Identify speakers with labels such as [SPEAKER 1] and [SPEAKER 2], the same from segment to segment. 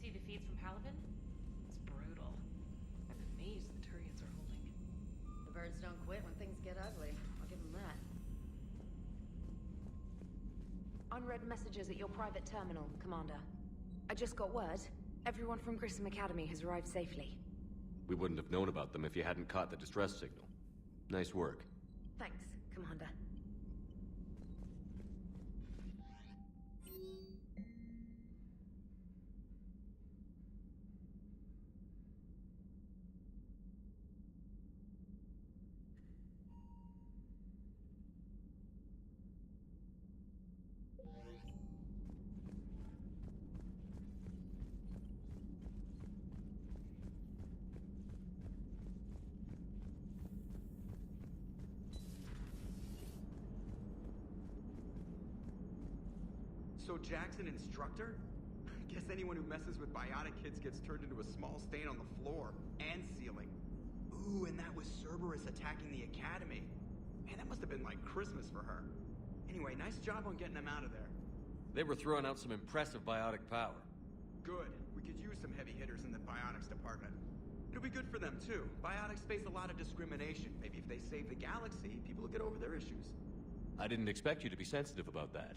[SPEAKER 1] You see the feeds from Palaven? It's brutal. I'm amazed the Turians are holding.
[SPEAKER 2] The birds don't quit when things get ugly. I'll give them that. Unread messages at your private terminal, Commander. I just got word. Everyone from Grissom Academy has arrived safely.
[SPEAKER 3] We wouldn't have known about them if you hadn't caught the distress signal. Nice work.
[SPEAKER 2] Thanks, Commander.
[SPEAKER 4] So Jack's an instructor? I guess anyone who messes with biotic kids gets turned into a small stain on the floor and ceiling. Ooh, and that was Cerberus attacking the academy. Man, that must have been like Christmas for her. Anyway, nice job on getting them out of there.
[SPEAKER 3] They were throwing out some impressive biotic power.
[SPEAKER 4] Good. We could use some heavy hitters in the biotics department. It'll be good for them too. Biotics face a lot of discrimination. Maybe if they save the galaxy, people will get over their issues.
[SPEAKER 3] I didn't expect you to be sensitive about that.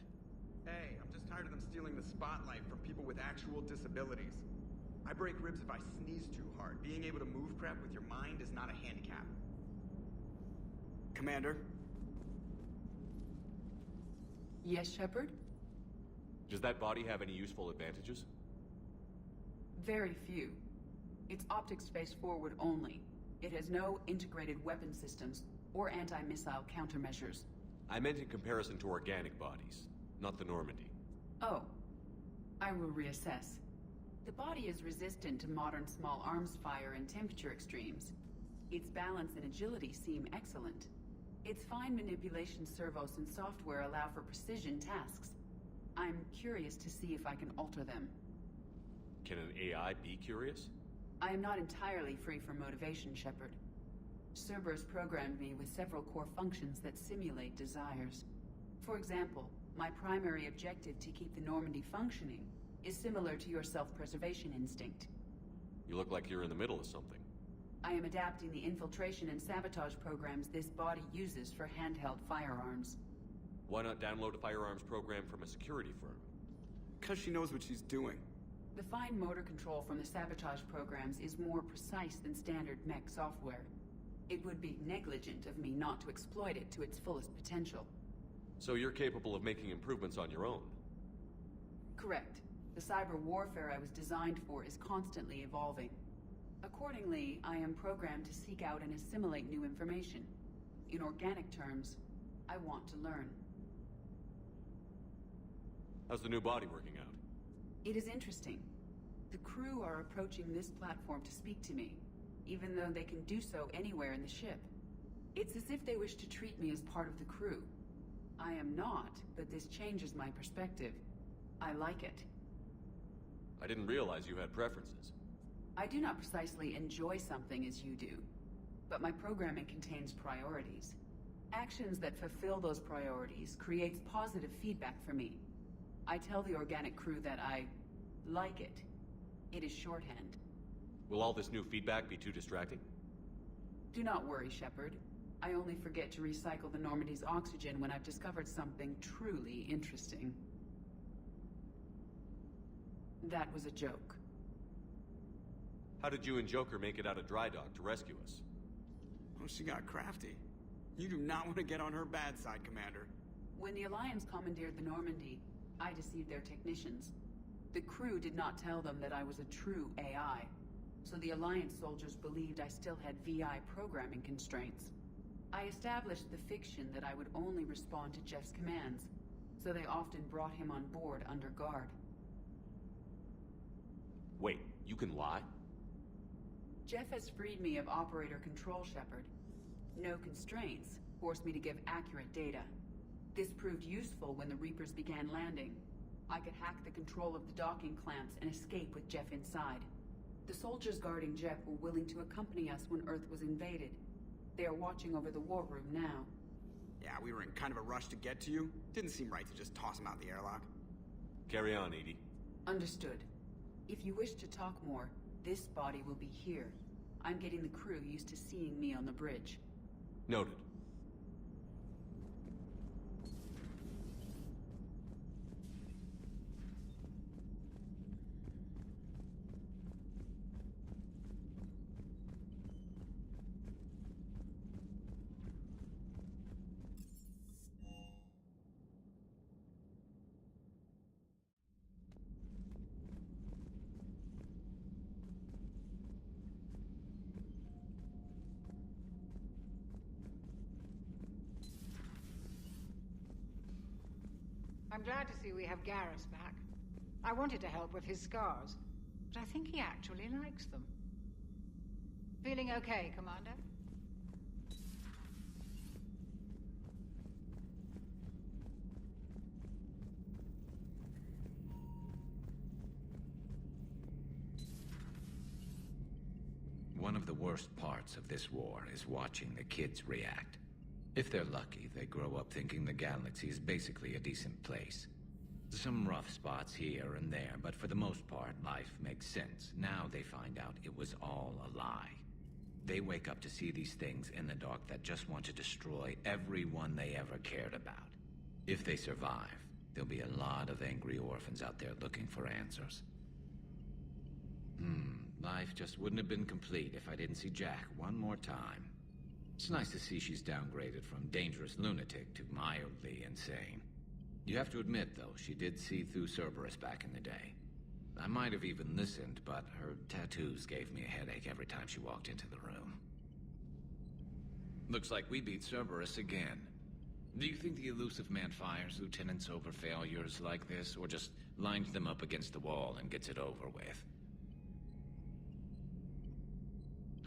[SPEAKER 4] Hey, I'm just tired of them stealing the spotlight from people with actual disabilities. I break ribs if I sneeze too hard. Being able to move crap with your mind is not a handicap. Commander?
[SPEAKER 5] Yes, Shepard?
[SPEAKER 3] Does that body have any useful advantages?
[SPEAKER 5] Very few. It's optic space forward only. It has no integrated weapon systems or anti-missile countermeasures.
[SPEAKER 3] I meant in comparison to organic bodies, not the Normandy.
[SPEAKER 5] Oh. I will reassess. The body is resistant to modern small arms fire and temperature extremes. Its balance and agility seem excellent. Its fine manipulation servos and software allow for precision tasks. I'm curious to see if I can alter them.
[SPEAKER 3] Can an AI be curious?
[SPEAKER 5] I am not entirely free from motivation, Shepard. Cerberus programmed me with several core functions that simulate desires. For example, my primary objective to keep the Normandy functioning is similar to your self-preservation instinct.
[SPEAKER 3] You look like you're in the middle of something.
[SPEAKER 5] I am adapting the infiltration and sabotage programs this body uses for handheld firearms.
[SPEAKER 3] Why not download a firearms program from a security firm?
[SPEAKER 4] Because she knows what she's doing.
[SPEAKER 5] The fine motor control from the sabotage programs is more precise than standard mech software. It would be negligent of me not to exploit it to its fullest potential.
[SPEAKER 3] So you're capable of making improvements on your own?
[SPEAKER 5] Correct. The cyber warfare I was designed for is constantly evolving. Accordingly, I am programmed to seek out and assimilate new information. In organic terms, I want to learn.
[SPEAKER 3] How's the new body working out?
[SPEAKER 5] It is interesting. The crew are approaching this platform to speak to me, even though they can do so anywhere in the ship. It's as if they wish to treat me as part of the crew. I am not, but this changes my perspective. I like it.
[SPEAKER 3] I didn't realize you had preferences.
[SPEAKER 5] I do not precisely enjoy something as you do, but my programming contains priorities. Actions that fulfill those priorities creates positive feedback for me. I tell the organic crew that I like it. It is shorthand.
[SPEAKER 3] Will all this new feedback be too distracting?
[SPEAKER 5] Do not worry, Shepard. I only forget to recycle the Normandy's oxygen when I've discovered something truly interesting. That was a joke.
[SPEAKER 3] How did you and Joker make it out of dry dock to rescue us?
[SPEAKER 4] Oh, she got crafty. You do not want to get on her bad side, Commander.
[SPEAKER 5] When the Alliance commandeered the Normandy, I deceived their technicians. The crew did not tell them that I was a true AI, so the Alliance soldiers believed I still had VI programming constraints. I established the fiction that I would only respond to Jeff's commands. so they often brought him on board under guard.
[SPEAKER 3] Wait, you can lie?
[SPEAKER 5] Jeff has freed me of operator control, Shepard. No constraints forced me to give accurate data. This proved useful when the Reapers began landing. I could hack the control of the docking clamps and escape with Jeff inside. The soldiers guarding Jeff were willing to accompany us when Earth was invaded. They are watching over the war room now.
[SPEAKER 4] Yeah, we were in kind of a rush to get to you. Didn't seem right to just toss him out the airlock.
[SPEAKER 3] Carry on, Edie.
[SPEAKER 5] Understood. If you wish to talk more, this body will be here. I'm getting the crew used to seeing me on the bridge.
[SPEAKER 3] Noted.
[SPEAKER 6] I'm glad to see we have Garrus back. I wanted to help with his scars, but I think he actually likes them. Feeling okay, Commander?
[SPEAKER 7] One of the worst parts of this war is watching the kids react. If they're lucky, they grow up thinking the galaxy is basically a decent place. Some rough spots here and there, but for the most part, life makes sense. Now they find out it was all a lie. They wake up to see these things in the dark that just want to destroy everyone they ever cared about. If they survive, there'll be a lot of angry orphans out there looking for answers. Life just wouldn't have been complete if I didn't see Jack one more time. It's nice to see she's downgraded from dangerous lunatic to mildly insane. You have to admit, though, she did see through Cerberus back in the day. I might have even listened, but her tattoos gave me a headache every time she walked into the room. Looks like we beat Cerberus again. Do you think the elusive man fires lieutenants over failures like this, or just lines them up against the wall and gets it over with?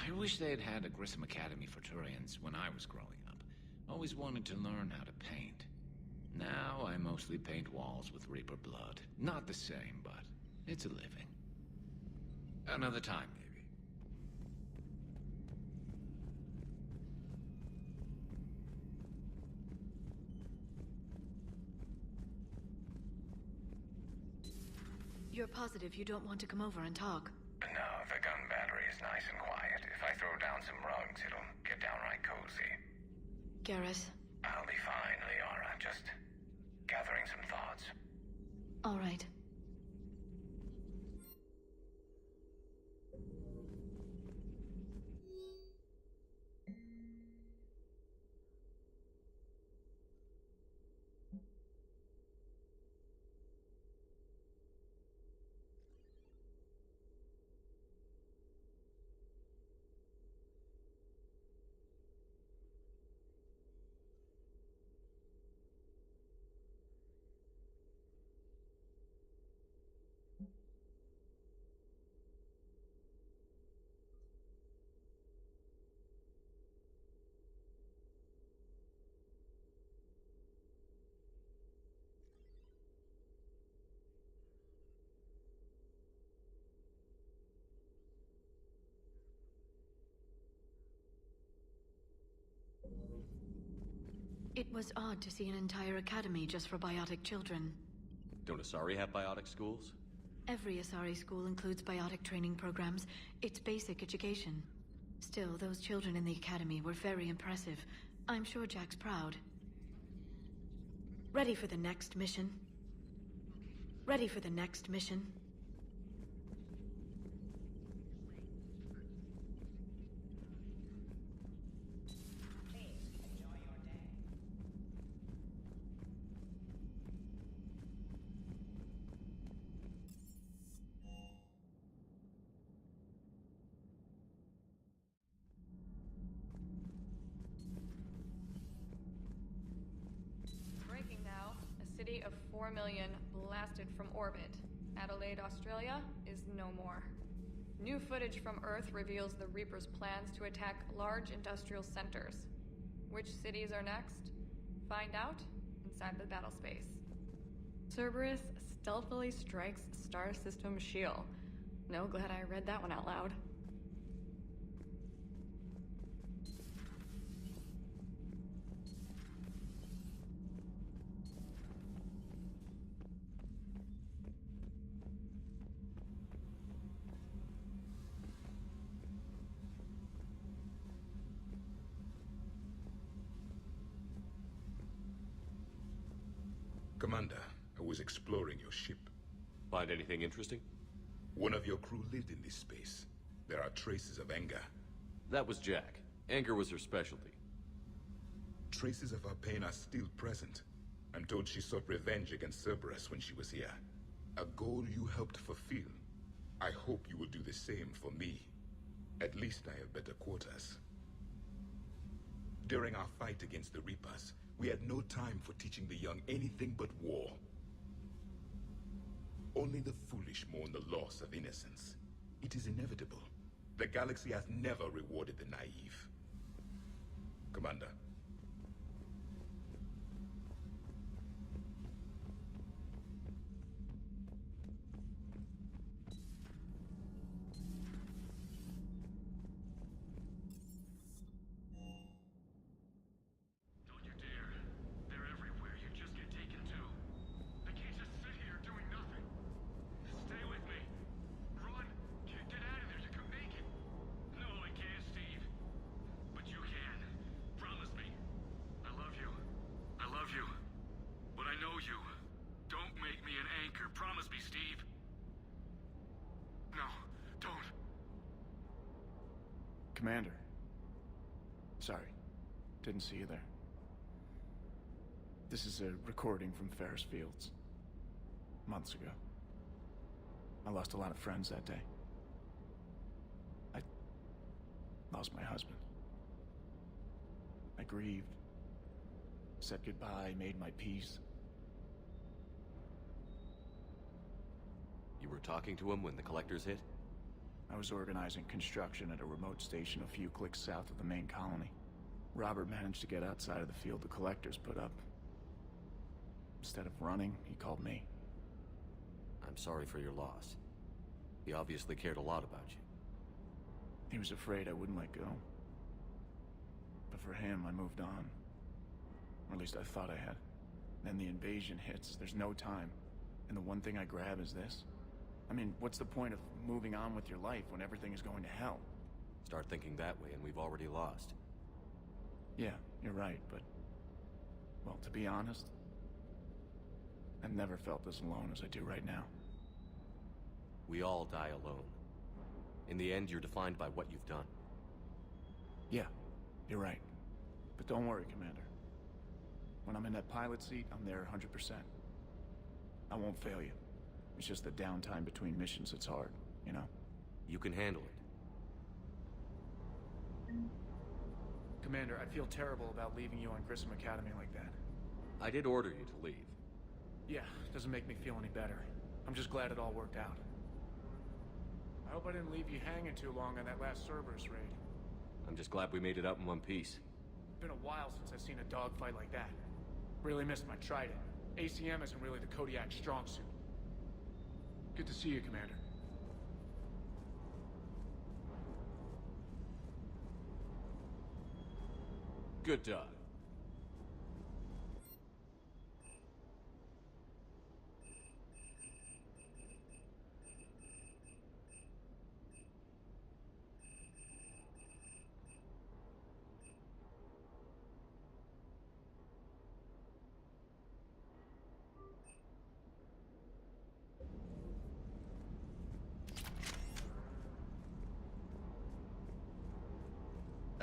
[SPEAKER 7] I wish they had had a Grissom Academy for Turians when I was growing up. Always wanted to learn how to paint. Now I mostly paint walls with Reaper blood. Not the same, but it's a living. Another time, maybe.
[SPEAKER 8] You're positive you don't want to come over and talk?
[SPEAKER 7] No, the gun battery is nice and quiet. If I throw down some rugs, it'll get downright cozy.
[SPEAKER 8] Garrus?
[SPEAKER 7] I'll be fine, Liara. Just gathering some thoughts.
[SPEAKER 8] All right. It was odd to see an entire academy just for biotic children.
[SPEAKER 3] Don't Asari have biotic schools?
[SPEAKER 8] Every Asari school includes biotic training programs. It's basic education. Still, those children in the academy were very impressive. I'm sure Jack's proud. Ready for the next mission? Ready for the next mission?
[SPEAKER 1] Breaking now. A city of
[SPEAKER 9] 4 million blasted from orbit. Adelaide, Australia is no more. New footage from Earth reveals the Reaper's plans to attack large industrial centers. Which cities are next? Find out inside the battle space. Cerberus stealthily strikes Star System shield. No, glad I read that one out loud.
[SPEAKER 10] Commander, I was exploring your ship.
[SPEAKER 3] Find anything interesting?
[SPEAKER 10] One of your crew lived in this space. There are traces of anger.
[SPEAKER 3] That was Jack. Anger was her specialty.
[SPEAKER 10] Traces of her pain are still present. I'm told she sought revenge against Cerberus when she was here. A goal you helped fulfill. I hope you will do the same for me. At least I have better quarters. During our fight against the Reapers, we had no time for teaching the young anything but war. Only the foolish mourn the loss of innocence. It is inevitable. The galaxy has never rewarded the naive. Commander.
[SPEAKER 11] Commander. Sorry. Didn't see you there. This is a recording from Ferris Fields. Months ago. I lost a lot of friends that day. I lost my husband. I grieved. Said goodbye, made my peace.
[SPEAKER 3] You were talking to him when the Collectors hit?
[SPEAKER 11] I was organizing construction at a remote station a few clicks south of the main colony. Robert managed to get outside of the field the Collectors put up. Instead of running, he called me.
[SPEAKER 3] I'm sorry for your loss. He obviously cared a lot about you.
[SPEAKER 11] He was afraid I wouldn't let go. But for him, I moved on. Or at least I thought I had. Then the invasion hits, there's no time. And the one thing I grab is this. I mean, what's the point of moving on with your life when everything is going to hell?
[SPEAKER 3] Start thinking that way and we've already lost.
[SPEAKER 11] Yeah, you're right, but... well, to be honest, I've never felt as alone as I do right now.
[SPEAKER 3] We all die alone. In the end, you're defined by what you've done.
[SPEAKER 11] Yeah, you're right. But don't worry, Commander. When I'm in that pilot seat, I'm there 100%. I won't fail you. It's just the downtime between missions that's hard, you know?
[SPEAKER 3] You can handle it.
[SPEAKER 11] Commander, I feel terrible about leaving you on Grissom Academy like that.
[SPEAKER 3] I did order you to leave.
[SPEAKER 11] Yeah, doesn't make me feel any better. I'm just glad it all worked out. I hope I didn't leave you hanging too long on that last Cerberus raid.
[SPEAKER 3] I'm just glad we made it out in one piece.
[SPEAKER 11] It's been a while since I've seen a dogfight like that. Really missed my Trident. ACM isn't really the Kodiak's strong suit. Good to see you, Commander.
[SPEAKER 3] Good dog.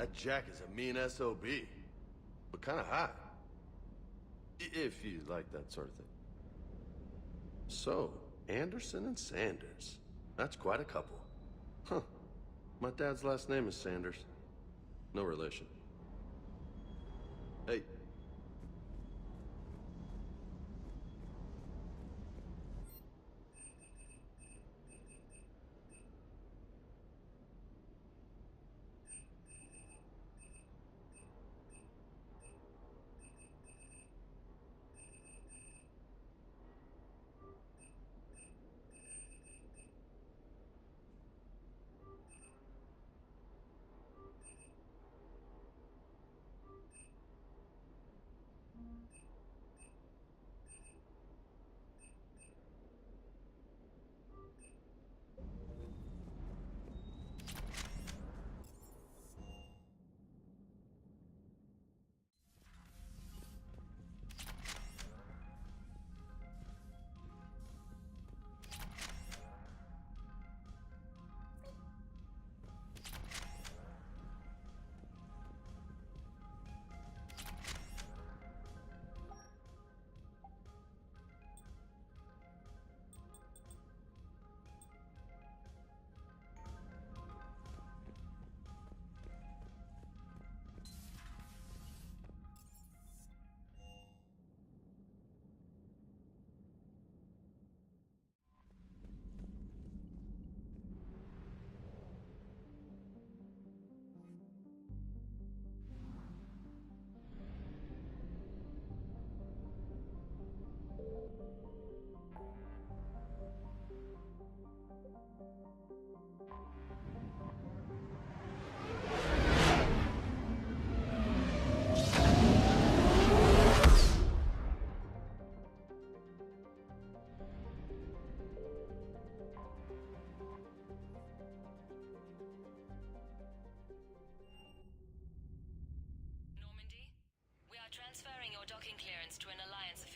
[SPEAKER 12] That Jack is a mean SOB, but kinda hot. If you like that sort of thing. So, Anderson and Sanders. That's quite a couple. Huh. My dad's last name is Sanders. No relation. Hey.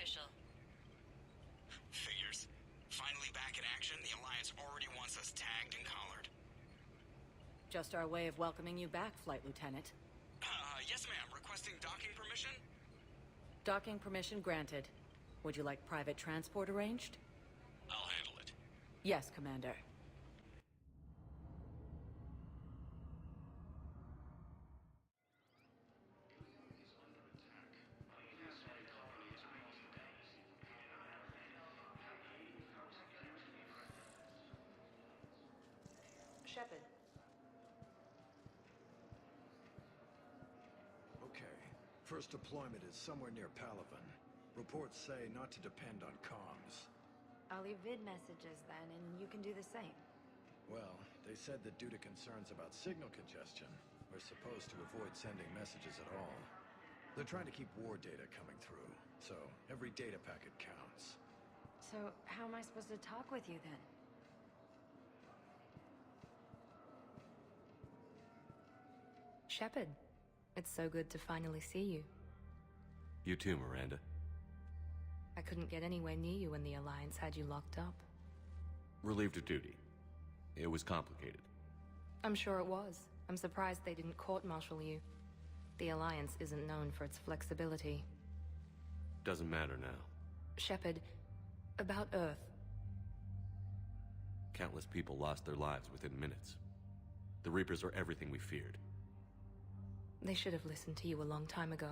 [SPEAKER 13] official.
[SPEAKER 4] Figures. Finally back in action, the Alliance already wants us tagged and collared.
[SPEAKER 13] Just our way of welcoming you back, Flight Lieutenant.
[SPEAKER 4] Yes ma'am. Requesting docking permission?
[SPEAKER 13] Docking permission granted. Would you like private transport arranged?
[SPEAKER 4] I'll handle it.
[SPEAKER 13] Yes, Commander.
[SPEAKER 2] Shepard.
[SPEAKER 14] Okay. First deployment is somewhere near Palaven. Reports say not to depend on comms.
[SPEAKER 2] I'll leave vid messages then, and you can do the same.
[SPEAKER 14] Well, they said that due to concerns about signal congestion, we're supposed to avoid sending messages at all. They're trying to keep war data coming through, so every data packet counts.
[SPEAKER 2] So, how am I supposed to talk with you then?
[SPEAKER 15] Shepard, it's so good to finally see you.
[SPEAKER 3] You too, Miranda.
[SPEAKER 15] I couldn't get anywhere near you when the Alliance had you locked up.
[SPEAKER 3] Relieved of duty. It was complicated.
[SPEAKER 15] I'm sure it was. I'm surprised they didn't court-martial you. The Alliance isn't known for its flexibility.
[SPEAKER 3] Doesn't matter now.
[SPEAKER 15] Shepard, about Earth.
[SPEAKER 3] Countless people lost their lives within minutes. The Reapers are everything we feared.
[SPEAKER 15] They should have listened to you a long time ago.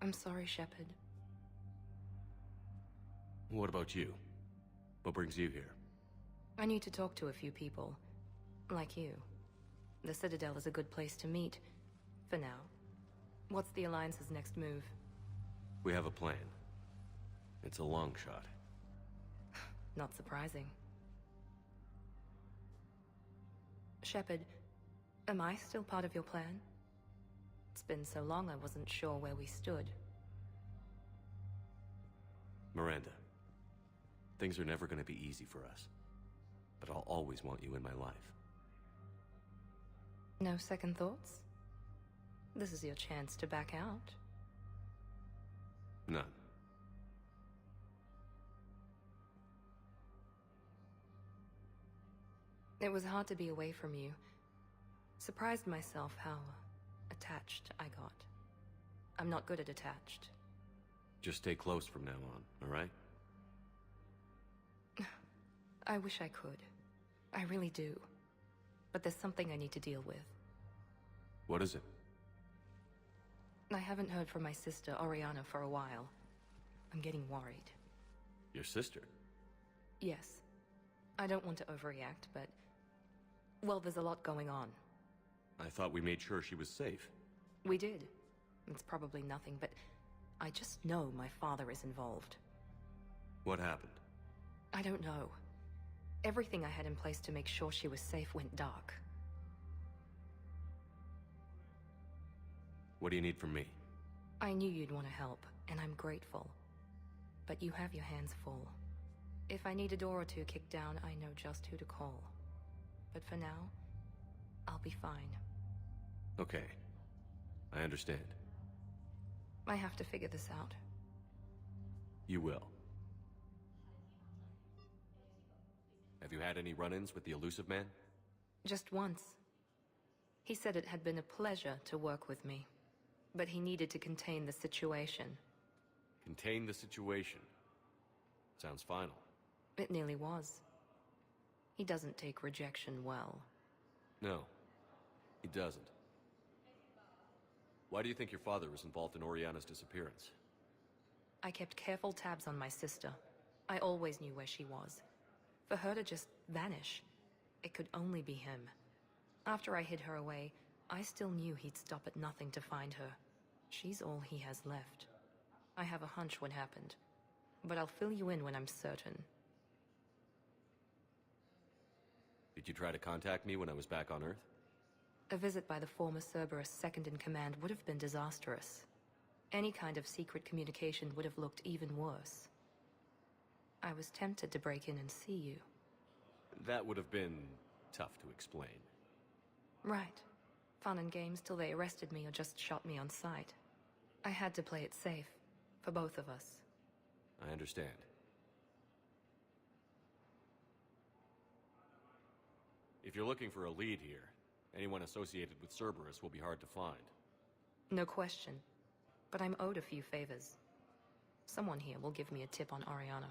[SPEAKER 15] I'm sorry, Shepard.
[SPEAKER 3] What about you? What brings you here?
[SPEAKER 15] I need to talk to a few people. Like you. The Citadel is a good place to meet. For now. What's the Alliance's next move?
[SPEAKER 3] We have a plan. It's a long shot.
[SPEAKER 15] Not surprising. Shepard, am I still part of your plan? It's been so long I wasn't sure where we stood.
[SPEAKER 3] Miranda, things are never going to be easy for us. But I'll always want you in my life.
[SPEAKER 15] No second thoughts? This is your chance to back out.
[SPEAKER 3] None.
[SPEAKER 15] It was hard to be away from you. Surprised myself how attached I got. I'm not good at attached.
[SPEAKER 3] Just stay close from now on, all right?
[SPEAKER 15] I wish I could. I really do. But there's something I need to deal with.
[SPEAKER 3] What is it?
[SPEAKER 15] I haven't heard from my sister, Oriana, for a while. I'm getting worried.
[SPEAKER 3] Your sister?
[SPEAKER 15] Yes. I don't want to overreact, but... well, there's a lot going on.
[SPEAKER 3] I thought we made sure she was safe.
[SPEAKER 15] We did. It's probably nothing, but... I just know my father is involved.
[SPEAKER 3] What happened?
[SPEAKER 15] I don't know. Everything I had in place to make sure she was safe went dark.
[SPEAKER 3] What do you need from me?
[SPEAKER 15] I knew you'd want to help, and I'm grateful. But you have your hands full. If I need a door or two kicked down, I know just who to call. But for now, I'll be fine.
[SPEAKER 3] Okay. I understand.
[SPEAKER 15] I have to figure this out.
[SPEAKER 3] You will. Have you had any run-ins with the Illusive Man?
[SPEAKER 15] Just once. He said it had been a pleasure to work with me. But he needed to contain the situation.
[SPEAKER 3] Contain the situation. Sounds final.
[SPEAKER 15] It nearly was. He doesn't take rejection well.
[SPEAKER 3] No, he doesn't. Why do you think your father was involved in Oriana's disappearance?
[SPEAKER 15] I kept careful tabs on my sister. I always knew where she was. For her to just vanish, it could only be him. After I hid her away, I still knew he'd stop at nothing to find her. She's all he has left. I have a hunch what happened, but I'll fill you in when I'm certain.
[SPEAKER 3] Did you try to contact me when I was back on Earth?
[SPEAKER 15] A visit by the former Cerberus second-in-command would have been disastrous. Any kind of secret communication would have looked even worse. I was tempted to break in and see you.
[SPEAKER 3] That would have been tough to explain.
[SPEAKER 15] Right. Fun and games till they arrested me or just shot me on sight. I had to play it safe, for both of us.
[SPEAKER 3] I understand. If you're looking for a lead here, anyone associated with Cerberus will be hard to find.
[SPEAKER 15] No question. But I'm owed a few favors. Someone here will give me a tip on Ariana.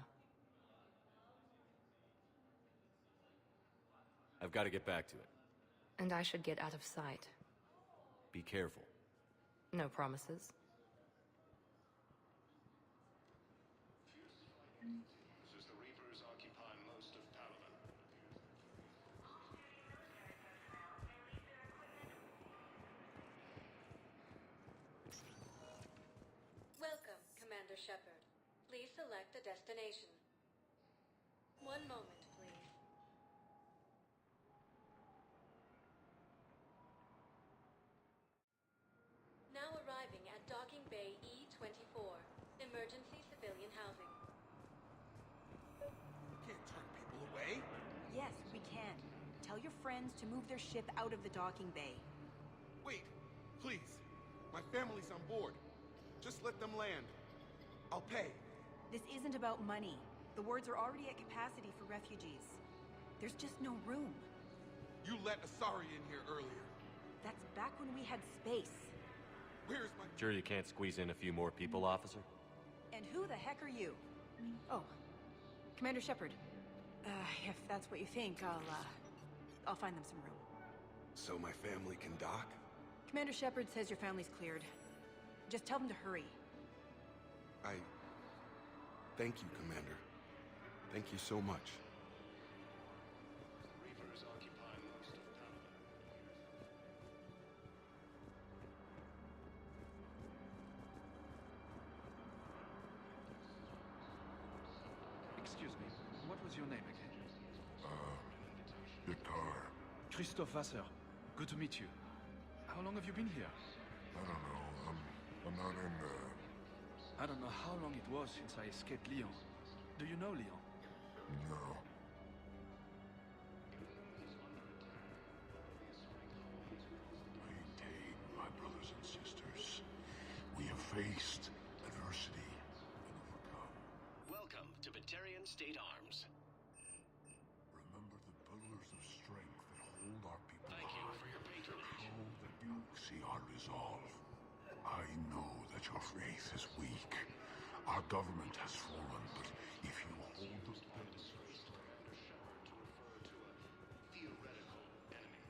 [SPEAKER 3] I've got to get back to it.
[SPEAKER 15] And I should get out of sight.
[SPEAKER 3] Be careful.
[SPEAKER 15] No promises.
[SPEAKER 16] As the Reapers occupy most of Palaven.
[SPEAKER 8] Welcome, Commander Shepard. Please select a destination. One moment, please. Now arriving at Docking Bay E-24, emergency civilian housing.
[SPEAKER 4] Can't turn people away.
[SPEAKER 17] Yes, we can. Tell your friends to move their ship out of the docking bay.
[SPEAKER 18] Wait, please. My family's on board. Just let them land. I'll pay.
[SPEAKER 17] This isn't about money. The wards are already at capacity for refugees. There's just no room.
[SPEAKER 18] You let Asari in here earlier.
[SPEAKER 17] That's back when we had space.
[SPEAKER 18] Where's my...
[SPEAKER 3] Sure you can't squeeze in a few more people, officer?
[SPEAKER 17] And who the heck are you? Oh, Commander Shepard. If that's what you think, I'll find them some room.
[SPEAKER 18] So my family can dock?
[SPEAKER 17] Commander Shepard says your family's cleared. Just tell them to hurry.
[SPEAKER 18] Thank you, Commander. Thank you so much.
[SPEAKER 16] Reapers occupy most of Palaven.
[SPEAKER 11] Excuse me, what was your name again?
[SPEAKER 10] Victor.
[SPEAKER 11] Christophe Vasseur. Good to meet you. How long have you been here?
[SPEAKER 10] I don't know. I'm not in the...
[SPEAKER 11] I don't know how long it was since I escaped Lyon. Do you know Lyon?
[SPEAKER 10] No. Maintain, my brothers and sisters. We have faced adversity and overcome.
[SPEAKER 16] Welcome to Batarian State Arms.
[SPEAKER 10] Remember the pillars of strength that hold our people
[SPEAKER 16] Thank you for your patronage.
[SPEAKER 10] Show the galaxy our resolve. I know that your faith is weak. Our government has fallen, but if you hold the pillars...
[SPEAKER 16] Theoretical enemy.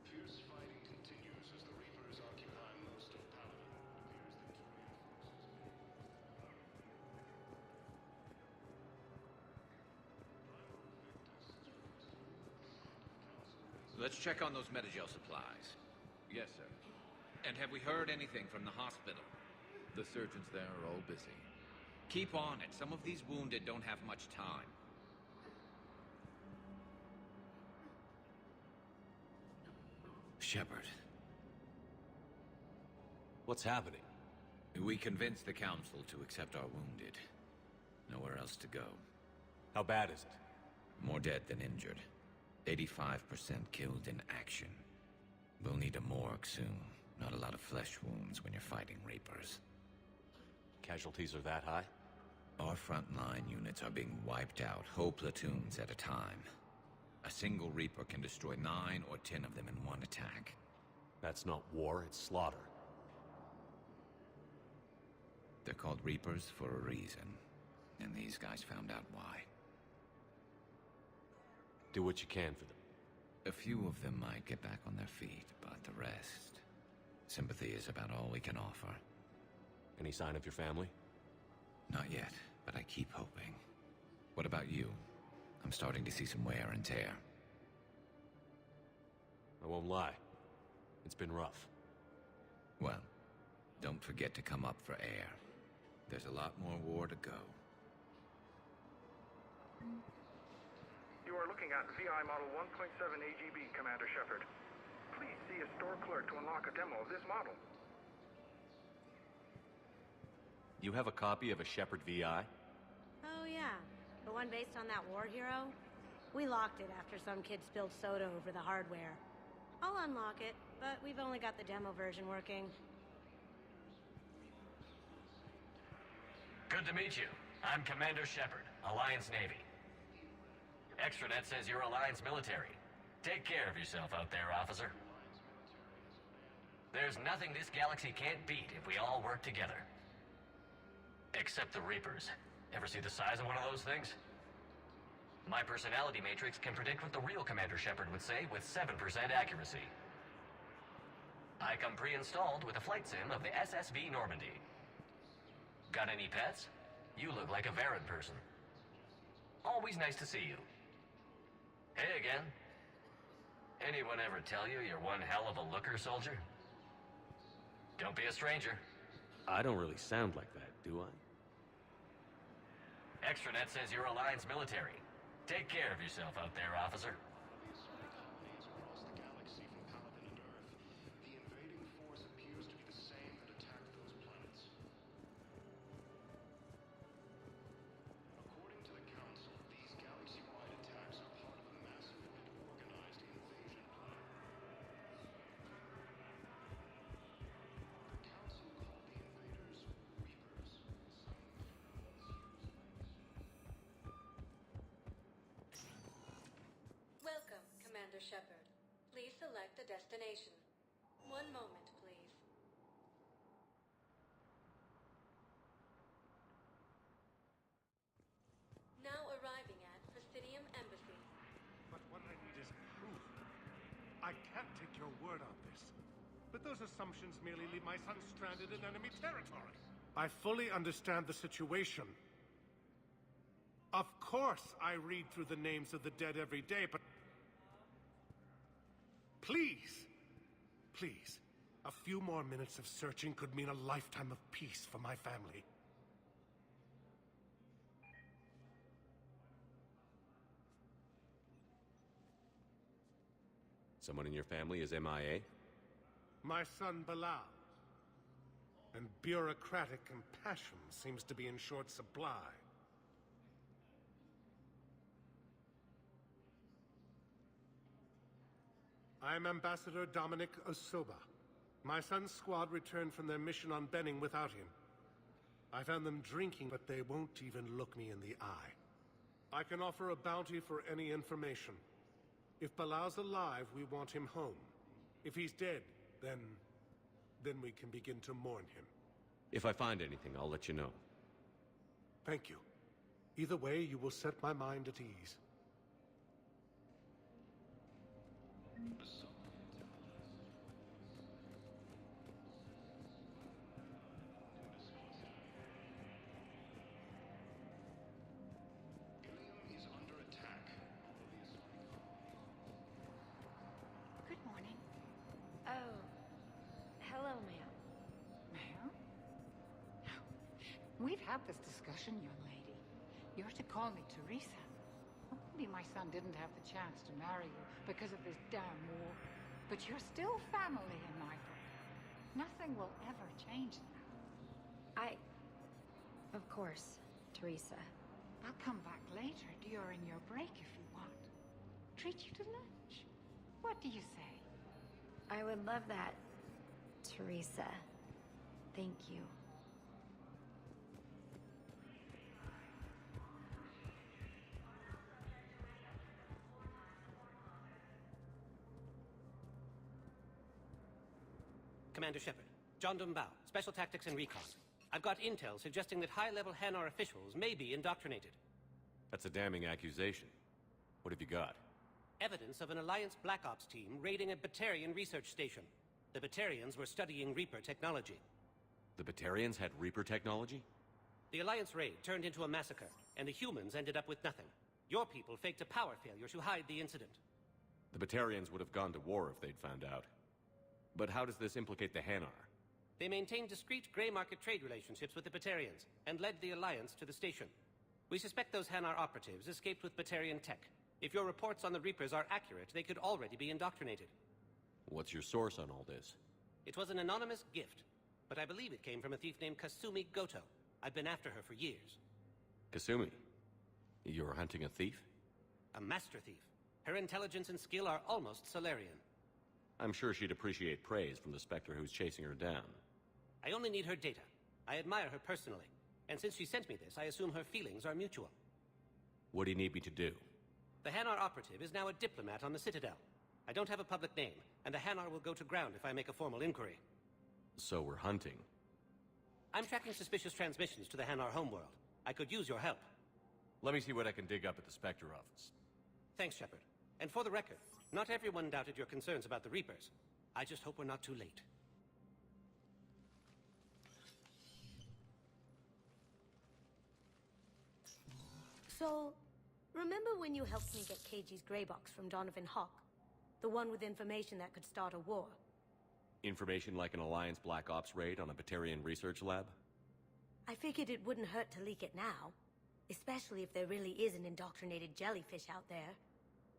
[SPEAKER 16] Fierce fighting continues as the Reapers occupy most of Palaven.
[SPEAKER 7] Let's check on those Metagel supplies.
[SPEAKER 19] Yes, sir.
[SPEAKER 7] And have we heard anything from the hospital?
[SPEAKER 19] The surgeons there are all busy.
[SPEAKER 7] Keep on it. Some of these wounded don't have much time. Shepard.
[SPEAKER 3] What's happening?
[SPEAKER 7] We convinced the Council to accept our wounded. Nowhere else to go.
[SPEAKER 3] How bad is it?
[SPEAKER 7] More dead than injured. 85% killed in action. We'll need a morgue soon. Not a lot of flesh wounds when you're fighting Reapers.
[SPEAKER 3] Casualties are that high?
[SPEAKER 7] Our frontline units are being wiped out, whole platoons at a time. A single Reaper can destroy 9 or 10 of them in one attack.
[SPEAKER 3] That's not war, it's slaughter.
[SPEAKER 7] They're called Reapers for a reason. And these guys found out why.
[SPEAKER 3] Do what you can for them.
[SPEAKER 7] A few of them might get back on their feet, but the rest... Sympathy is about all we can offer.
[SPEAKER 3] Any sign of your family?
[SPEAKER 7] Not yet, but I keep hoping. What about you? I'm starting to see some wear and tear.
[SPEAKER 3] I won't lie. It's been rough.
[SPEAKER 7] Well, don't forget to come up for air. There's a lot more war to go.
[SPEAKER 20] You are looking at VI Model 1.7 AGB, Commander Shepard. Please see a store clerk to unlock a demo of this model.
[SPEAKER 3] You have a copy of a Shepard VI?
[SPEAKER 21] Yeah, the one based on that war hero. We locked it after some kid spilled soda over the hardware. I'll unlock it, but we've only got the demo version working.
[SPEAKER 22] Good to meet you. I'm Commander Shepard, Alliance Navy. Extranet says you're Alliance military. Take care of yourself out there, officer. There's nothing this galaxy can't beat if we all work together. Except the Reapers. Ever see the size of one of those things? My personality matrix can predict what the real Commander Shepard would say with 7% accuracy. I come pre-installed with a flight sim of the SSV Normandy. Got any pets? You look like a Varan person. Always nice to see you. Hey again. Anyone ever tell you you're one hell of a looker, soldier? Don't be a stranger.
[SPEAKER 3] I don't really sound like that, do I?
[SPEAKER 22] Extranet says you're Alliance military. Take care of yourself out there, officer.
[SPEAKER 23] Welcome, Commander Shepard. Please select a destination. One moment, please. Now arriving at Presidium Embassy.
[SPEAKER 24] But what I need is proof. I can't take your word on this. But those assumptions merely leave my son stranded in enemy territory. I fully understand the situation. Of course I read through the names of the dead every day, but... Please! Please. A few more minutes of searching could mean a lifetime of peace for my family.
[SPEAKER 3] Someone in your family is MIA?
[SPEAKER 24] My son Bilal. And bureaucratic compassion seems to be in short supply. I am Ambassador Dominic Osoba. My son's squad returned from their mission on Benning without him. I found them drinking, but they won't even look me in the eye. I can offer a bounty for any information. If Bilal's alive, we want him home. If he's dead, then we can begin to mourn him.
[SPEAKER 3] If I find anything, I'll let you know.
[SPEAKER 24] Thank you. Either way, you will set my mind at ease.
[SPEAKER 6] Good morning.
[SPEAKER 2] Oh. Hello, ma'am.
[SPEAKER 6] Ma'am? We've had this discussion, young lady. You're to call me Teresa. Maybe my son didn't have the chance to marry you because of this damn war. But you're still family in my book. Nothing will ever change that.
[SPEAKER 2] Of course, Teresa.
[SPEAKER 6] I'll come back later during your break if you want. Treat you to lunch. What do you say?
[SPEAKER 2] I would love that, Teresa. Thank you.
[SPEAKER 25] Commander Shepard, John Dumbao, Special Tactics and Recon. I've got intel suggesting that high-level Hanar officials may be indoctrinated.
[SPEAKER 3] That's a damning accusation. What have you got?
[SPEAKER 25] Evidence of an Alliance Black Ops team raiding a Batarian research station. The Batarians were studying Reaper technology.
[SPEAKER 3] The Batarians had Reaper technology?
[SPEAKER 25] The Alliance raid turned into a massacre, and the humans ended up with nothing. Your people faked a power failure to hide the incident.
[SPEAKER 3] The Batarians would have gone to war if they'd found out. But how does this implicate the Hanar?
[SPEAKER 25] They maintained discreet gray market trade relationships with the Batarians, and led the Alliance to the station. We suspect those Hanar operatives escaped with Batarian tech. If your reports on the Reapers are accurate, they could already be indoctrinated.
[SPEAKER 3] What's your source on all this?
[SPEAKER 25] It was an anonymous gift, but I believe it came from a thief named Kasumi Goto. I've been after her for years.
[SPEAKER 3] Kasumi? You're hunting a thief?
[SPEAKER 25] A master thief. Her intelligence and skill are almost Solarian.
[SPEAKER 3] I'm sure she'd appreciate praise from the Spectre who's chasing her down.
[SPEAKER 25] I only need her data. I admire her personally. And since she sent me this, I assume her feelings are mutual.
[SPEAKER 3] What do you need me to do?
[SPEAKER 25] The Hanar operative is now a diplomat on the Citadel. I don't have a public name, and the Hanar will go to ground if I make a formal inquiry.
[SPEAKER 3] So we're hunting.
[SPEAKER 25] I'm tracking suspicious transmissions to the Hanar homeworld. I could use your help.
[SPEAKER 3] Let me see what I can dig up at the Spectre office.
[SPEAKER 25] Thanks, Shepard. And for the record, not everyone doubted your concerns about the Reapers. I just hope we're not too late.
[SPEAKER 21] So, remember when you helped me get KG's grey box from Donovan Hawk? The one with information that could start a war?
[SPEAKER 3] Information like an Alliance Black Ops raid on a Batarian research lab?
[SPEAKER 21] I figured it wouldn't hurt to leak it now. Especially if there really is an indoctrinated jellyfish out there.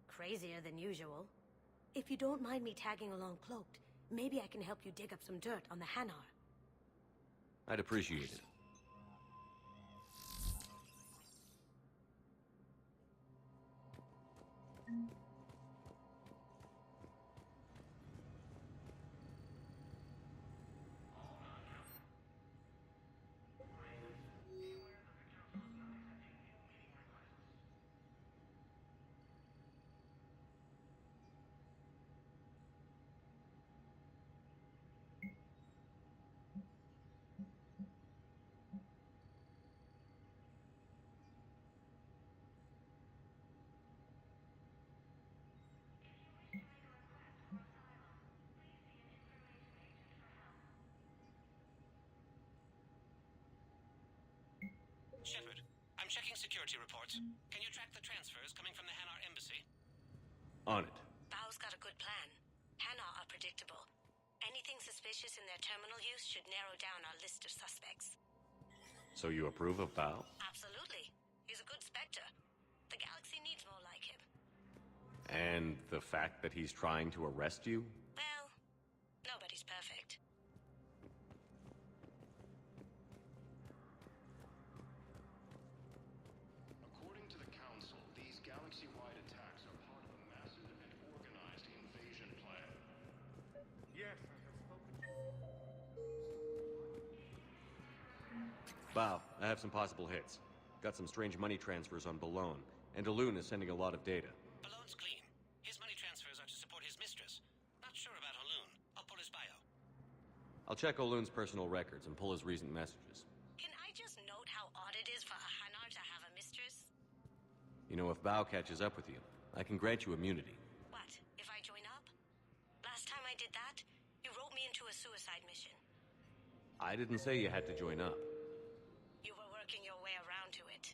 [SPEAKER 21] Crazier than usual. If you don't mind me tagging along cloaked, maybe I can help you dig up some dirt on the Hanar.
[SPEAKER 3] I'd appreciate it.
[SPEAKER 25] Shepard, I'm checking security reports. Can you track the transfers coming from the Hanar embassy?
[SPEAKER 3] On it.
[SPEAKER 21] Bao's got a good plan. Hanar are predictable. Anything suspicious in their terminal use should narrow down our list of suspects.
[SPEAKER 3] So you approve of Bao?
[SPEAKER 21] Absolutely. He's a good Spectre. The galaxy needs more like him.
[SPEAKER 3] And the fact that he's trying to arrest you?
[SPEAKER 21] Well, nobody's perfect.
[SPEAKER 16] According to the Council, these galaxy-wide attacks are part of a massive and organized invasion plan.
[SPEAKER 24] Yes, I have spoken.
[SPEAKER 3] Bao, I have some possible hits. Got some strange money transfers on Balone, and Elune is sending a lot of data.
[SPEAKER 25] Balone's clean. His money transfers are to support his mistress. Not sure about Elune. I'll pull his bio.
[SPEAKER 3] I'll check Olune's personal records and pull his recent messages.
[SPEAKER 21] Can I just note how odd it is for a Hanar to have a mistress?
[SPEAKER 3] You know, if Bao catches up with you, I can grant you immunity.
[SPEAKER 21] What, if I join up? Last time I did that, you wrote me into a suicide mission.
[SPEAKER 3] I didn't say you had to join up.
[SPEAKER 21] You were working your way around to it.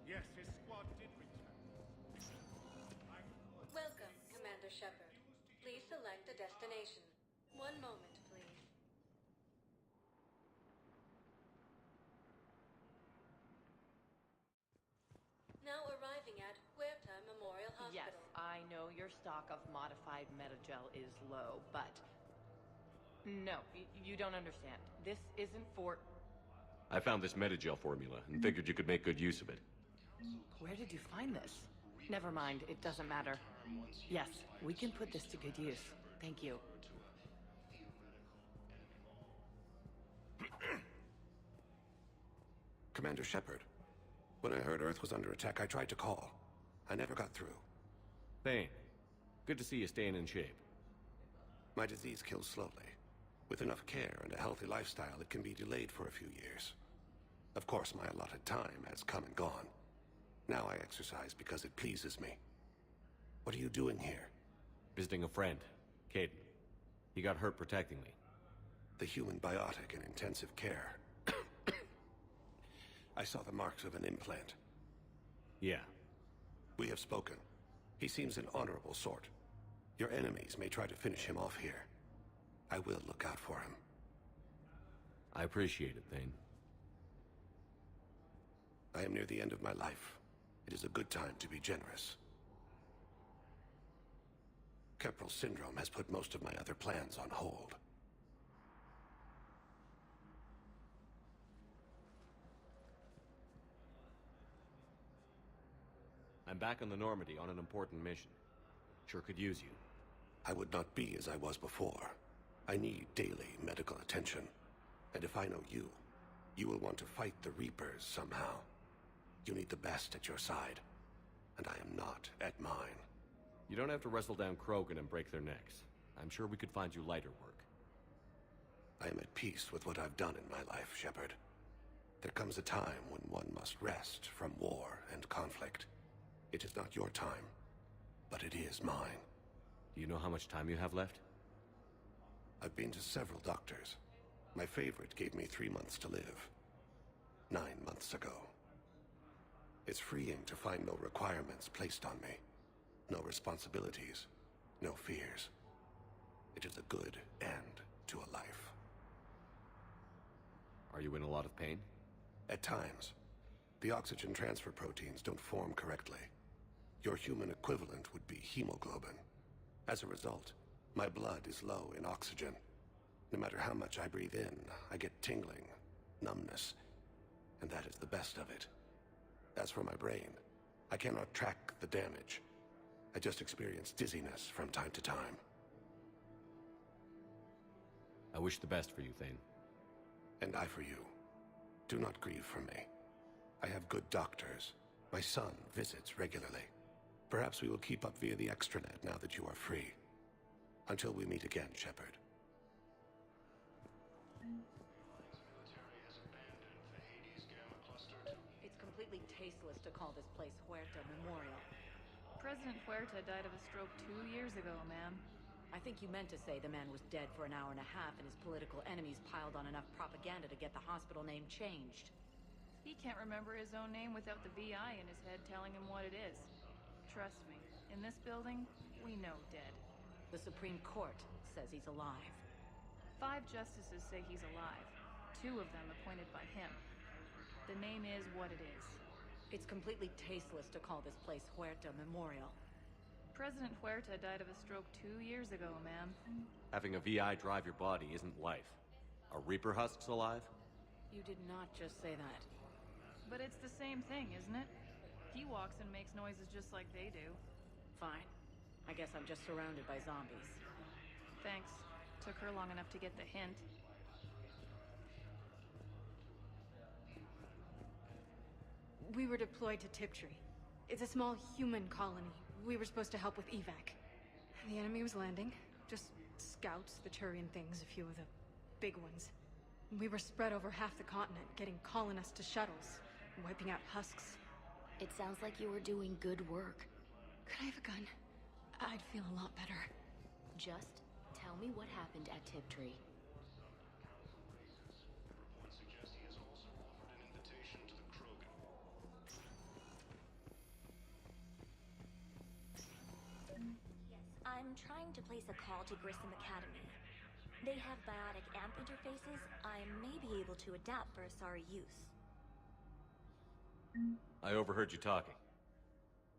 [SPEAKER 24] Yes, his squad did return.
[SPEAKER 23] Welcome, Commander Shepard. Please select a destination. One moment, please. Now arriving at Huerta Memorial Hospital.
[SPEAKER 1] Yes, I know your stock of modified Metagel is low, but... No, you don't understand. This isn't for...
[SPEAKER 3] I found this Metagel formula and figured you could make good use of it.
[SPEAKER 1] Where did you find this? Never mind, it doesn't matter. Yes, we can put this to good use. Thank you.
[SPEAKER 5] Commander Shepard, when I heard Earth was under attack, I tried to call. I never got through.
[SPEAKER 3] Thane, good to see you staying in shape.
[SPEAKER 5] My disease kills slowly. With enough care and a healthy lifestyle, it can be delayed for a few years. Of course, my allotted time has come and gone. Now I exercise because it pleases me. What are you doing here?
[SPEAKER 3] Visiting a friend, Caden. He got hurt protecting me.
[SPEAKER 5] The human biotic in intensive care. I saw the marks of an implant.
[SPEAKER 3] Yeah.
[SPEAKER 5] We have spoken. He seems an honorable sort. Your enemies may try to finish him off here. I will look out for him.
[SPEAKER 3] I appreciate it, Thane.
[SPEAKER 5] I am near the end of my life. It is a good time to be generous. Keppel syndrome has put most of my other plans on hold.
[SPEAKER 3] I'm back on the Normandy on an important mission. Sure could use you.
[SPEAKER 5] I would not be as I was before. I need daily medical attention. And if I know you, you will want to fight the Reapers somehow. You need the best at your side, and I am not at mine.
[SPEAKER 3] You don't have to wrestle down Krogan and break their necks. I'm sure we could find you lighter work.
[SPEAKER 5] I am at peace with what I've done in my life, Shepard. There comes a time when one must rest from war and conflict. It is not your time, but it is mine.
[SPEAKER 3] Do you know how much time you have left?
[SPEAKER 5] I've been to several doctors. My favorite gave me 3 months to live. 9 months ago. It's freeing to find no requirements placed on me. No responsibilities. No fears. It is a good end to a life.
[SPEAKER 3] Are you in a lot of pain?
[SPEAKER 5] At times. The oxygen transfer proteins don't form correctly. Your human equivalent would be hemoglobin. As a result, my blood is low in oxygen. No matter how much I breathe in, I get tingling, numbness, and that is the best of it. As for my brain, I cannot track the damage. I just experience dizziness from time to time.
[SPEAKER 3] I wish the best for you, Thane.
[SPEAKER 5] And I for you. Do not grieve for me. I have good doctors. My son visits regularly. Perhaps we will keep up via the extranet now that you are free. Until we meet again, Shepard.
[SPEAKER 17] It's completely tasteless to call this place Huerta Memorial.
[SPEAKER 9] President Huerta died of a stroke 2 years ago, ma'am.
[SPEAKER 17] I think you meant to say the man was dead for an hour and a half and his political enemies piled on enough propaganda to get the hospital name changed.
[SPEAKER 9] He can't remember his own name without the VI in his head telling him what it is. Trust me, in this building, we know dead.
[SPEAKER 17] The Supreme Court says he's alive.
[SPEAKER 9] 5 justices say he's alive. 2 of them appointed by him. The name is what it is.
[SPEAKER 17] It's completely tasteless to call this place Huerta Memorial.
[SPEAKER 9] President Huerta died of a stroke 2 years ago, ma'am.
[SPEAKER 3] Having a VI drive your body isn't life. Are Reaper husks alive?
[SPEAKER 17] You did not just say that.
[SPEAKER 9] But it's the same thing, isn't it? He walks and makes noises just like they do.
[SPEAKER 17] Fine. I guess I'm just surrounded by zombies.
[SPEAKER 9] Thanks. Took her long enough to get the hint.
[SPEAKER 12] We were deployed to Tiptree. It's a small human colony. We were supposed to help with evac. The enemy was landing. Just scouts, the Turian things, a few of the big ones. We were spread over half the continent, getting colonists to shuttles, wiping out husks.
[SPEAKER 2] It sounds like you were doing good work.
[SPEAKER 12] Could I have a gun? I'd feel a lot better.
[SPEAKER 2] Just tell me what happened at Tiptree.
[SPEAKER 13] I'm trying to place a call to Grissom Academy. They have biotic AMP interfaces I may be able to adapt for Asari use.
[SPEAKER 3] I overheard you talking.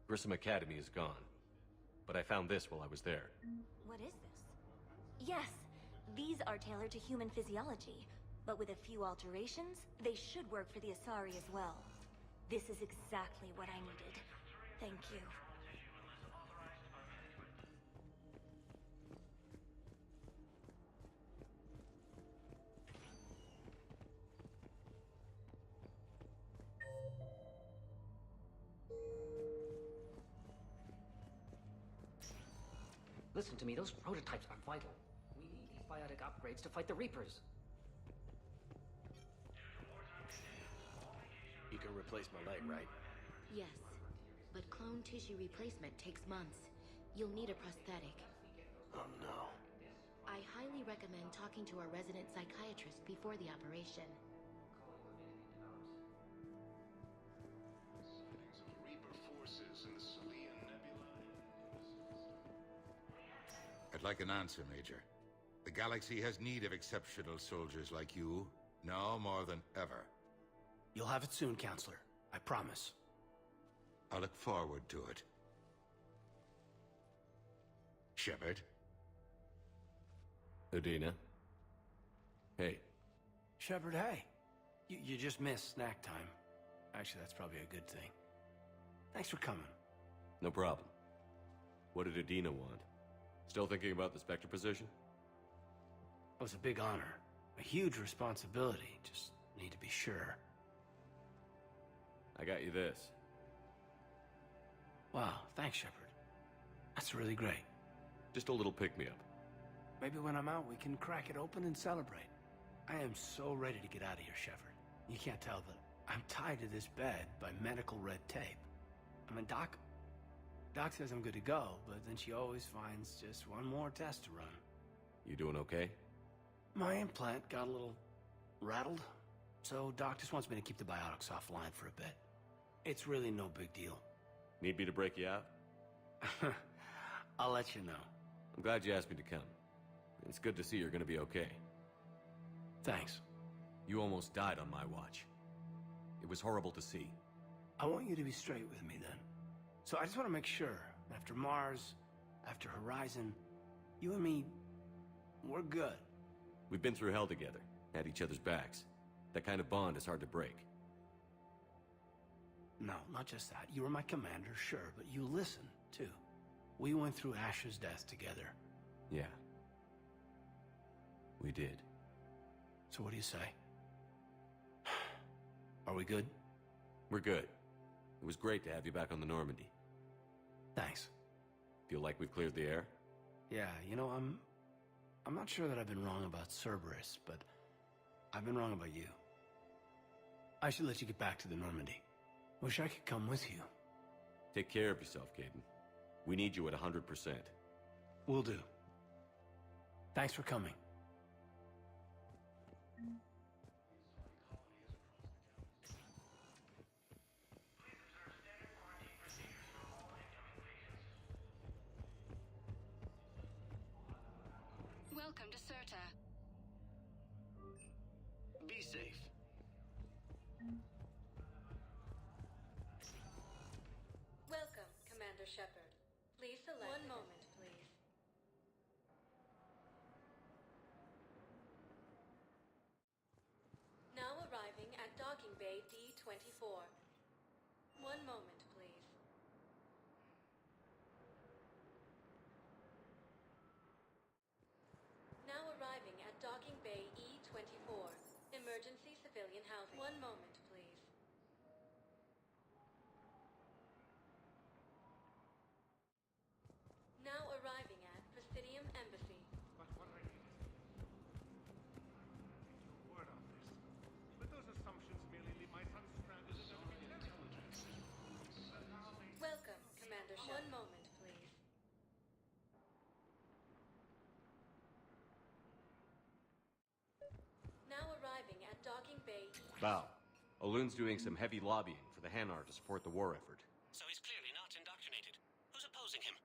[SPEAKER 3] Grissom Academy is gone. But I found this while I was there.
[SPEAKER 13] What is this? Yes, these are tailored to human physiology, but with a few alterations, they should work for the Asari as well. This is exactly what I needed. Thank you.
[SPEAKER 14] Listen to me, those prototypes are vital. We need these biotic upgrades to fight the Reapers.
[SPEAKER 11] You can replace my leg, right?
[SPEAKER 2] Yes, but clone tissue replacement takes months. You'll need a prosthetic.
[SPEAKER 11] Oh no.
[SPEAKER 2] I highly recommend talking to our resident psychiatrist before the operation.
[SPEAKER 16] Reaper forces in the Salian Nebula.
[SPEAKER 15] I'd like an answer, Major. The galaxy has need of exceptional soldiers like you, now more than ever.
[SPEAKER 26] You'll have it soon, Counselor. I promise.
[SPEAKER 15] I look forward to it. Shepard.
[SPEAKER 3] Udina. Hey.
[SPEAKER 26] Shepard, hey. You just missed snack time. Actually, that's probably a good thing. Thanks for coming.
[SPEAKER 3] No problem. What did Udina want? Still thinking about the Spectre position?
[SPEAKER 26] It was a big honor. A huge responsibility. Just need to be sure.
[SPEAKER 3] I got you this.
[SPEAKER 26] Wow, thanks, Shepard. That's really great.
[SPEAKER 3] Just a little pick-me-up.
[SPEAKER 26] Maybe when I'm out, we can crack it open and celebrate. I am so ready to get out of here, Shepard. You can't tell, but I'm tied to this bed by medical red tape. I mean, Doc says I'm good to go, but then she always finds just one more test to run.
[SPEAKER 3] You doing okay?
[SPEAKER 26] My implant got a little rattled, so Doc just wants me to keep the biotics offline for a bit. It's really no big deal.
[SPEAKER 3] Need me to break you out?
[SPEAKER 26] I'll let you know.
[SPEAKER 3] I'm glad you asked me to come. It's good to see you're gonna be okay.
[SPEAKER 26] Thanks.
[SPEAKER 3] You almost died on my watch. It was horrible to see.
[SPEAKER 26] I want you to be straight with me then. So I just want to make sure, after Mars, after Horizon, you and me, we're good.
[SPEAKER 3] We've been through hell together, had each other's backs. That kind of bond is hard to break.
[SPEAKER 26] No, not just that. You were my commander, sure, but you listened, too. We went through Ash's death together.
[SPEAKER 3] Yeah. We did.
[SPEAKER 26] So what do you say? Are we good?
[SPEAKER 3] We're good. It was great to have you back on the Normandy.
[SPEAKER 26] Thanks.
[SPEAKER 3] Feel like we've cleared the air?
[SPEAKER 26] Yeah, you know, I'm not sure that I've been wrong about Cerberus, but I've been wrong about you. I should let you get back to the Normandy. Wish I could come with you.
[SPEAKER 3] Take care of yourself, Caden. We need you at 100%.
[SPEAKER 26] Will do. Thanks for coming.
[SPEAKER 4] Welcome to Serta.
[SPEAKER 7] Be safe.
[SPEAKER 23] Welcome, Commander Shepard. Please select... One moment, please. Now arriving at Docking Bay D-24. One moment, please. Now arriving at Docking Bay E-24. Emergency civilian housing. One moment, please. Now arriving at Presidium Embassy.
[SPEAKER 24] But what I need is word on this. But those assumptions merely leave my son stranded in enemy territory.
[SPEAKER 23] Welcome, Commander Shepard. One moment, please. Now arriving at Docking Bay.
[SPEAKER 3] Val, Olun's doing some heavy lobbying for the Hanar to support the war effort.
[SPEAKER 7] So he's clearly not indoctrinated. Who's opposing him?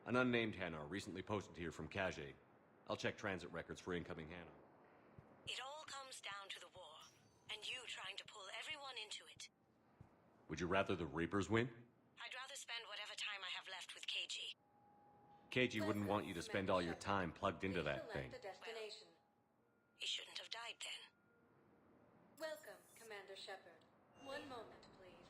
[SPEAKER 3] An unnamed Hanar recently posted here from Khajiit. I'll check transit records for incoming Hanar.
[SPEAKER 21] It all comes down to the war, and you trying to pull everyone into it.
[SPEAKER 3] Would you rather the Reapers win?
[SPEAKER 21] I'd rather spend whatever time I have left with KG.
[SPEAKER 3] KG wouldn't want you to spend all your time plugged into that thing.
[SPEAKER 23] Select a destination.
[SPEAKER 21] He shouldn't have died then.
[SPEAKER 23] Welcome, Commander Shepard. One moment, please.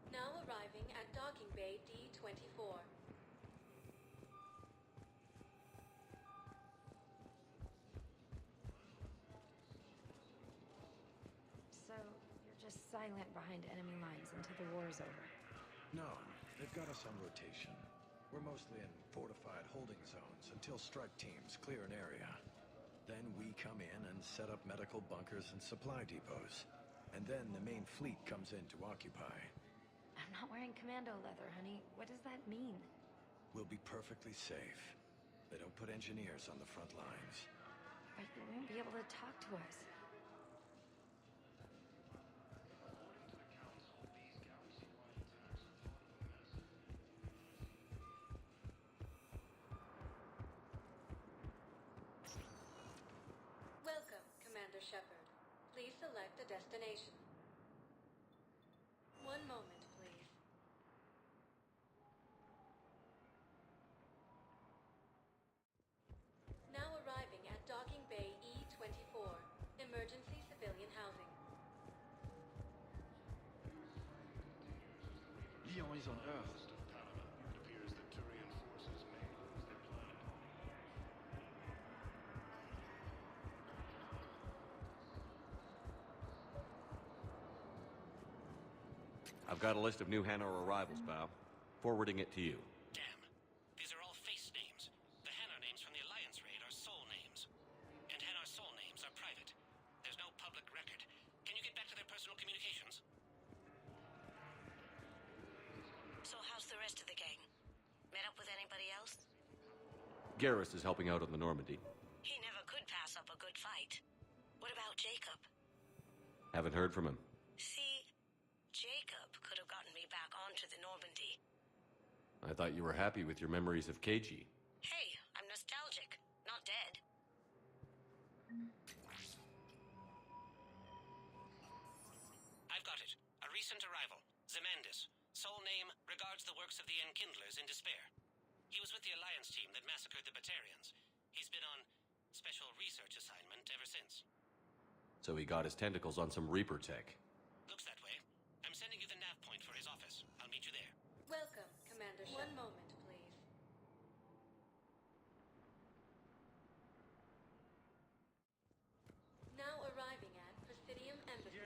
[SPEAKER 23] Now arriving at Docking Bay D-24.
[SPEAKER 2] So, you're just silent behind enemy lines until the war is over.
[SPEAKER 8] No, they've got us on rotation. We're mostly in fortified holding zones until strike teams clear an area. Then we come in and set up medical bunkers and supply depots. And then the main fleet comes in to occupy.
[SPEAKER 2] I'm not wearing commando leather, honey. What does that mean?
[SPEAKER 8] We'll be perfectly safe. They don't put engineers on the front lines.
[SPEAKER 2] But you won't be able to talk to us.
[SPEAKER 23] Welcome, Commander Shepard. Please select a destination. One 1 moment, please. Now arriving at Docking Bay E-24, emergency civilian housing.
[SPEAKER 16] Lyon is on Earth. Of Panama. It appears that Turian forces may lose their planet.
[SPEAKER 3] I've got a list of new Hanar arrivals, Bao. Forwarding it to you.
[SPEAKER 7] Damn. These are all face names. The Hanar names from the Alliance raid are soul names. And Hanar soul names are private. There's no public record. Can you get back to their personal communications?
[SPEAKER 21] So how's the rest of the gang? Met up with anybody else?
[SPEAKER 3] Garrus is helping out on the Normandy.
[SPEAKER 21] He never could pass up a good fight. What about Jacob?
[SPEAKER 3] Haven't heard from him.
[SPEAKER 21] See, Jacob could have gotten me back onto the Normandy.
[SPEAKER 3] I thought you were happy with your memories of KG.
[SPEAKER 21] Hey, I'm nostalgic, not dead.
[SPEAKER 7] I've got it. A recent arrival. Zemandis. Soul name regards the works of the Enkindlers in despair. He was with the Alliance team that massacred the Batarians. He's been on special research assignment ever since.
[SPEAKER 3] So he got his tentacles on some Reaper tech.
[SPEAKER 7] Looks that way. I'm sending you the nav point for his office. I'll meet you there.
[SPEAKER 23] Welcome, Commander Shepard. 1 moment, please. Now arriving at Presidium Embassy.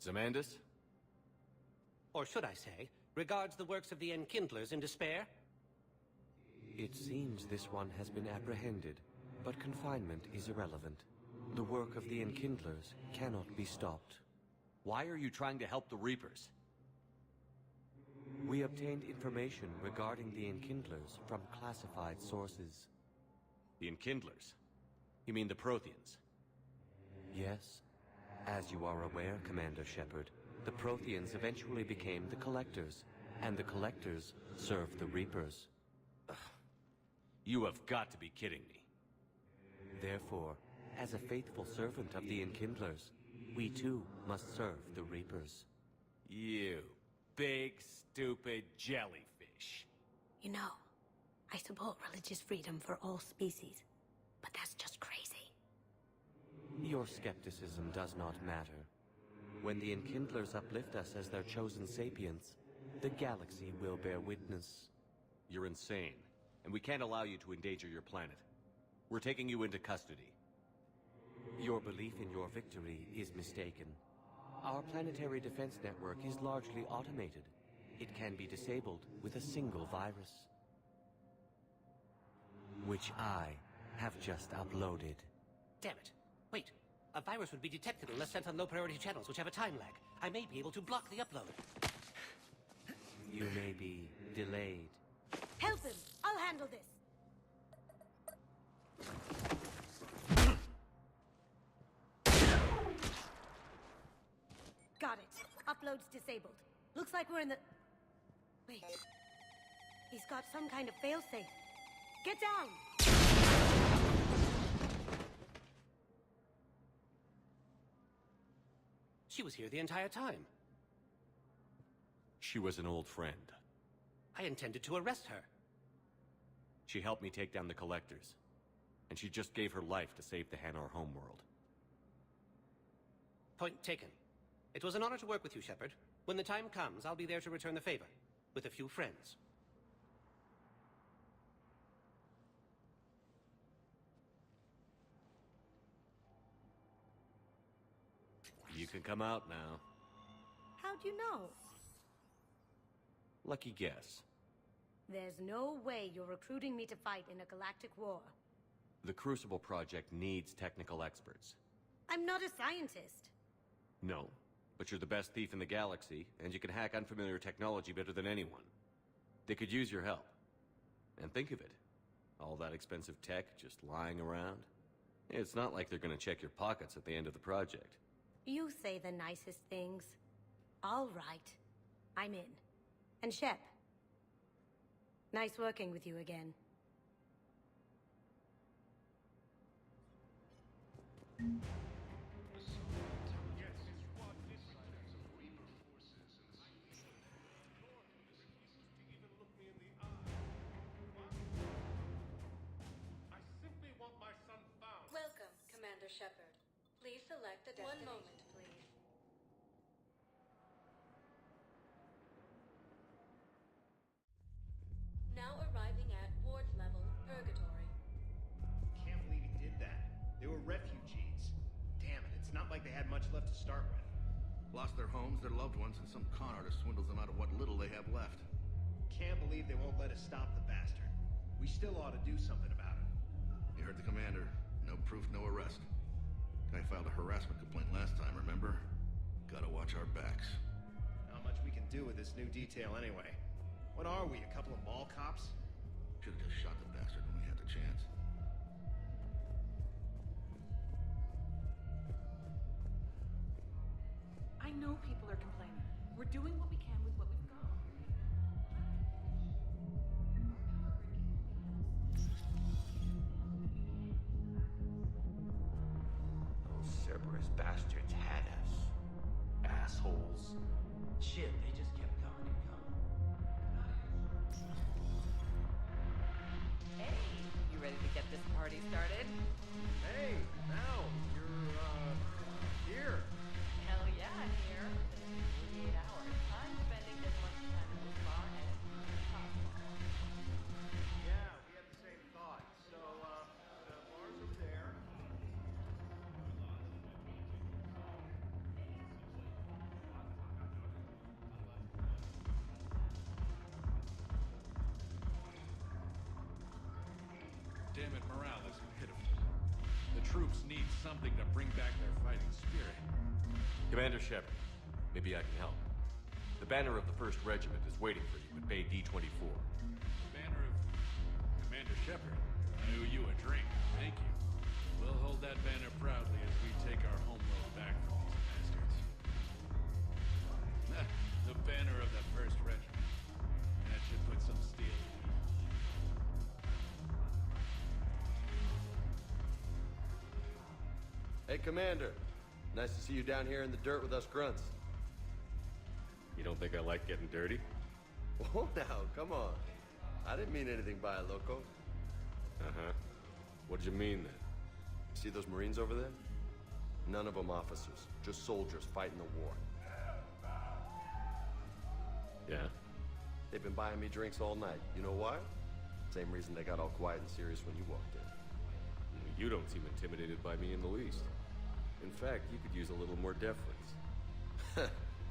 [SPEAKER 3] Zemandis?
[SPEAKER 25] Or should I say, regards the works of the Enkindlers in despair?
[SPEAKER 4] It seems this one has been apprehended, but confinement is irrelevant. The work of the Enkindlers cannot be stopped.
[SPEAKER 3] Why are you trying to help the Reapers?
[SPEAKER 4] We obtained information regarding the Enkindlers from classified sources.
[SPEAKER 3] The Enkindlers? You mean the Protheans?
[SPEAKER 4] Yes. As you are aware, Commander Shepard, the Protheans eventually became the Collectors, and the Collectors served the Reapers.
[SPEAKER 3] Ugh. You have got to be kidding me.
[SPEAKER 4] Therefore, as a faithful servant of the Enkindlers, we too must serve the Reapers.
[SPEAKER 3] You big, stupid jellyfish.
[SPEAKER 21] You know, I support religious freedom for all species, but that's just crazy.
[SPEAKER 4] Your skepticism does not matter. When the Enkindlers uplift us as their chosen sapients, the galaxy will bear witness.
[SPEAKER 3] You're insane, and we can't allow you to endanger your planet. We're taking you into custody.
[SPEAKER 4] Your belief in your victory is mistaken. Our planetary defense network is largely automated. It can be disabled with a single virus, which I have just uploaded.
[SPEAKER 25] Damn it. Wait. A virus would be detected unless sent on low-priority channels, which have a time lag. I may be able to block the upload.
[SPEAKER 4] You may be delayed.
[SPEAKER 21] Help him! I'll handle this! Got it. Upload's disabled. Looks like we're in the... Wait. He's got some kind of failsafe. Get down!
[SPEAKER 25] She was here the entire time.
[SPEAKER 3] She was an old friend.
[SPEAKER 25] I intended to arrest her.
[SPEAKER 3] She helped me take down the Collectors. And she just gave her life to save the Hanar homeworld.
[SPEAKER 25] Point taken. It was an honor to work with you, Shepard. When the time comes, I'll be there to return the favor. With a few friends.
[SPEAKER 3] You can come out now.
[SPEAKER 21] How'd you know?
[SPEAKER 3] Lucky guess.
[SPEAKER 21] There's no way you're recruiting me to fight in a galactic war.
[SPEAKER 3] The Crucible Project needs technical experts.
[SPEAKER 21] I'm not a scientist.
[SPEAKER 3] No, but you're the best thief in the galaxy, and you can hack unfamiliar technology better than anyone. They could use your help. And think of it. All that expensive tech just lying around. It's not like they're gonna check your pockets at the end of the project.
[SPEAKER 21] You say the nicest things. All right. I'm in. And Shep. Nice working with you again.
[SPEAKER 23] Welcome, Commander Shepard. Please select a destination. 1 moment, please. Now arriving at Ward level, Purgatory.
[SPEAKER 6] Can't believe he did that. They were refugees. Damn it, it's not like they had much left to start with.
[SPEAKER 10] Lost their homes, their loved ones, and some con artist swindles them out of what little they have left.
[SPEAKER 6] Can't believe they won't let us stop the bastard. We still ought to do something about it.
[SPEAKER 10] You heard the commander. No proof, no arrest. Guy filed a harassment complaint last time, remember? Gotta watch our backs.
[SPEAKER 6] Not much we can do with this new detail anyway. What are we, a couple of mall cops?
[SPEAKER 10] Should've just shot the bastard when we had the chance.
[SPEAKER 18] I know people are complaining. We're doing what we can with what we've got.
[SPEAKER 19] Those Cerberus bastards had us. Assholes. Shit, they just kept coming and coming.
[SPEAKER 1] Hey, you ready to get this party started?
[SPEAKER 6] Hey, now, you're, here.
[SPEAKER 1] Hell yeah, I'm here. Within 48 hours. I'm spending as much time at this bar as possible.
[SPEAKER 6] Yeah, we had the same thought. So, the bar's over there.
[SPEAKER 20] Damn it, morale is pitiful. The troops need something to bring back their fighting spirit.
[SPEAKER 3] Commander Shepard, maybe I can help. The banner of the 1st Regiment is waiting for you at Bay D-24.
[SPEAKER 20] The banner of Commander Shepard. I owe you a drink. Thank you. We'll hold that banner proudly as we take our homeworld back from these bastards. The banner of the 1st Regiment. That should put some steel in it.
[SPEAKER 22] Hey, Commander. Nice to see you down here in the dirt with us grunts.
[SPEAKER 3] You don't think I like getting dirty?
[SPEAKER 22] Oh, now, come on. I didn't mean anything by it, Loco.
[SPEAKER 3] Uh-huh. What'd you mean, then?
[SPEAKER 22] See those Marines over there? None of them officers, just soldiers fighting the war.
[SPEAKER 3] Yeah?
[SPEAKER 22] They've been buying me drinks all night. You know why? Same reason they got all quiet and serious when you walked in.
[SPEAKER 3] You don't seem intimidated by me in the least. In fact, you could use a little more deference.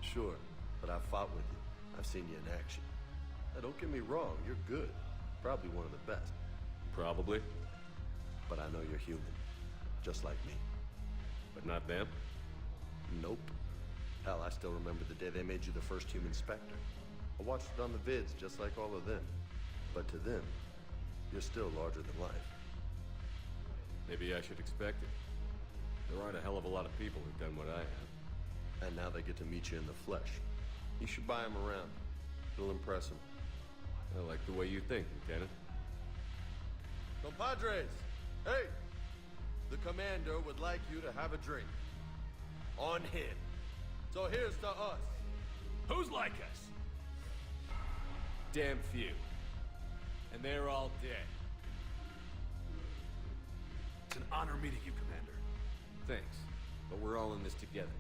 [SPEAKER 22] Sure, but I've fought with you. I've seen you in action. Now, don't get me wrong, you're good. Probably one of the best.
[SPEAKER 3] Probably.
[SPEAKER 22] But I know you're human. Just like me.
[SPEAKER 3] But not them?
[SPEAKER 22] Nope. Hell, I still remember the day they made you the first human Spectre. I watched it on the vids, just like all of them. But to them, you're still larger than life.
[SPEAKER 3] Maybe I should expect it. There aren't a hell of a lot of people who've done what I have.
[SPEAKER 22] And now they get to meet you in the flesh. You should buy them around. It'll impress them.
[SPEAKER 3] I like the way you think, Lieutenant.
[SPEAKER 22] Compadres! Hey! The commander would like you to have a drink. On him. So here's to us.
[SPEAKER 20] Who's like us?
[SPEAKER 3] Damn few. And they're all dead.
[SPEAKER 20] It's an honor meeting you, Commander.
[SPEAKER 3] Thanks. But we're all in this together.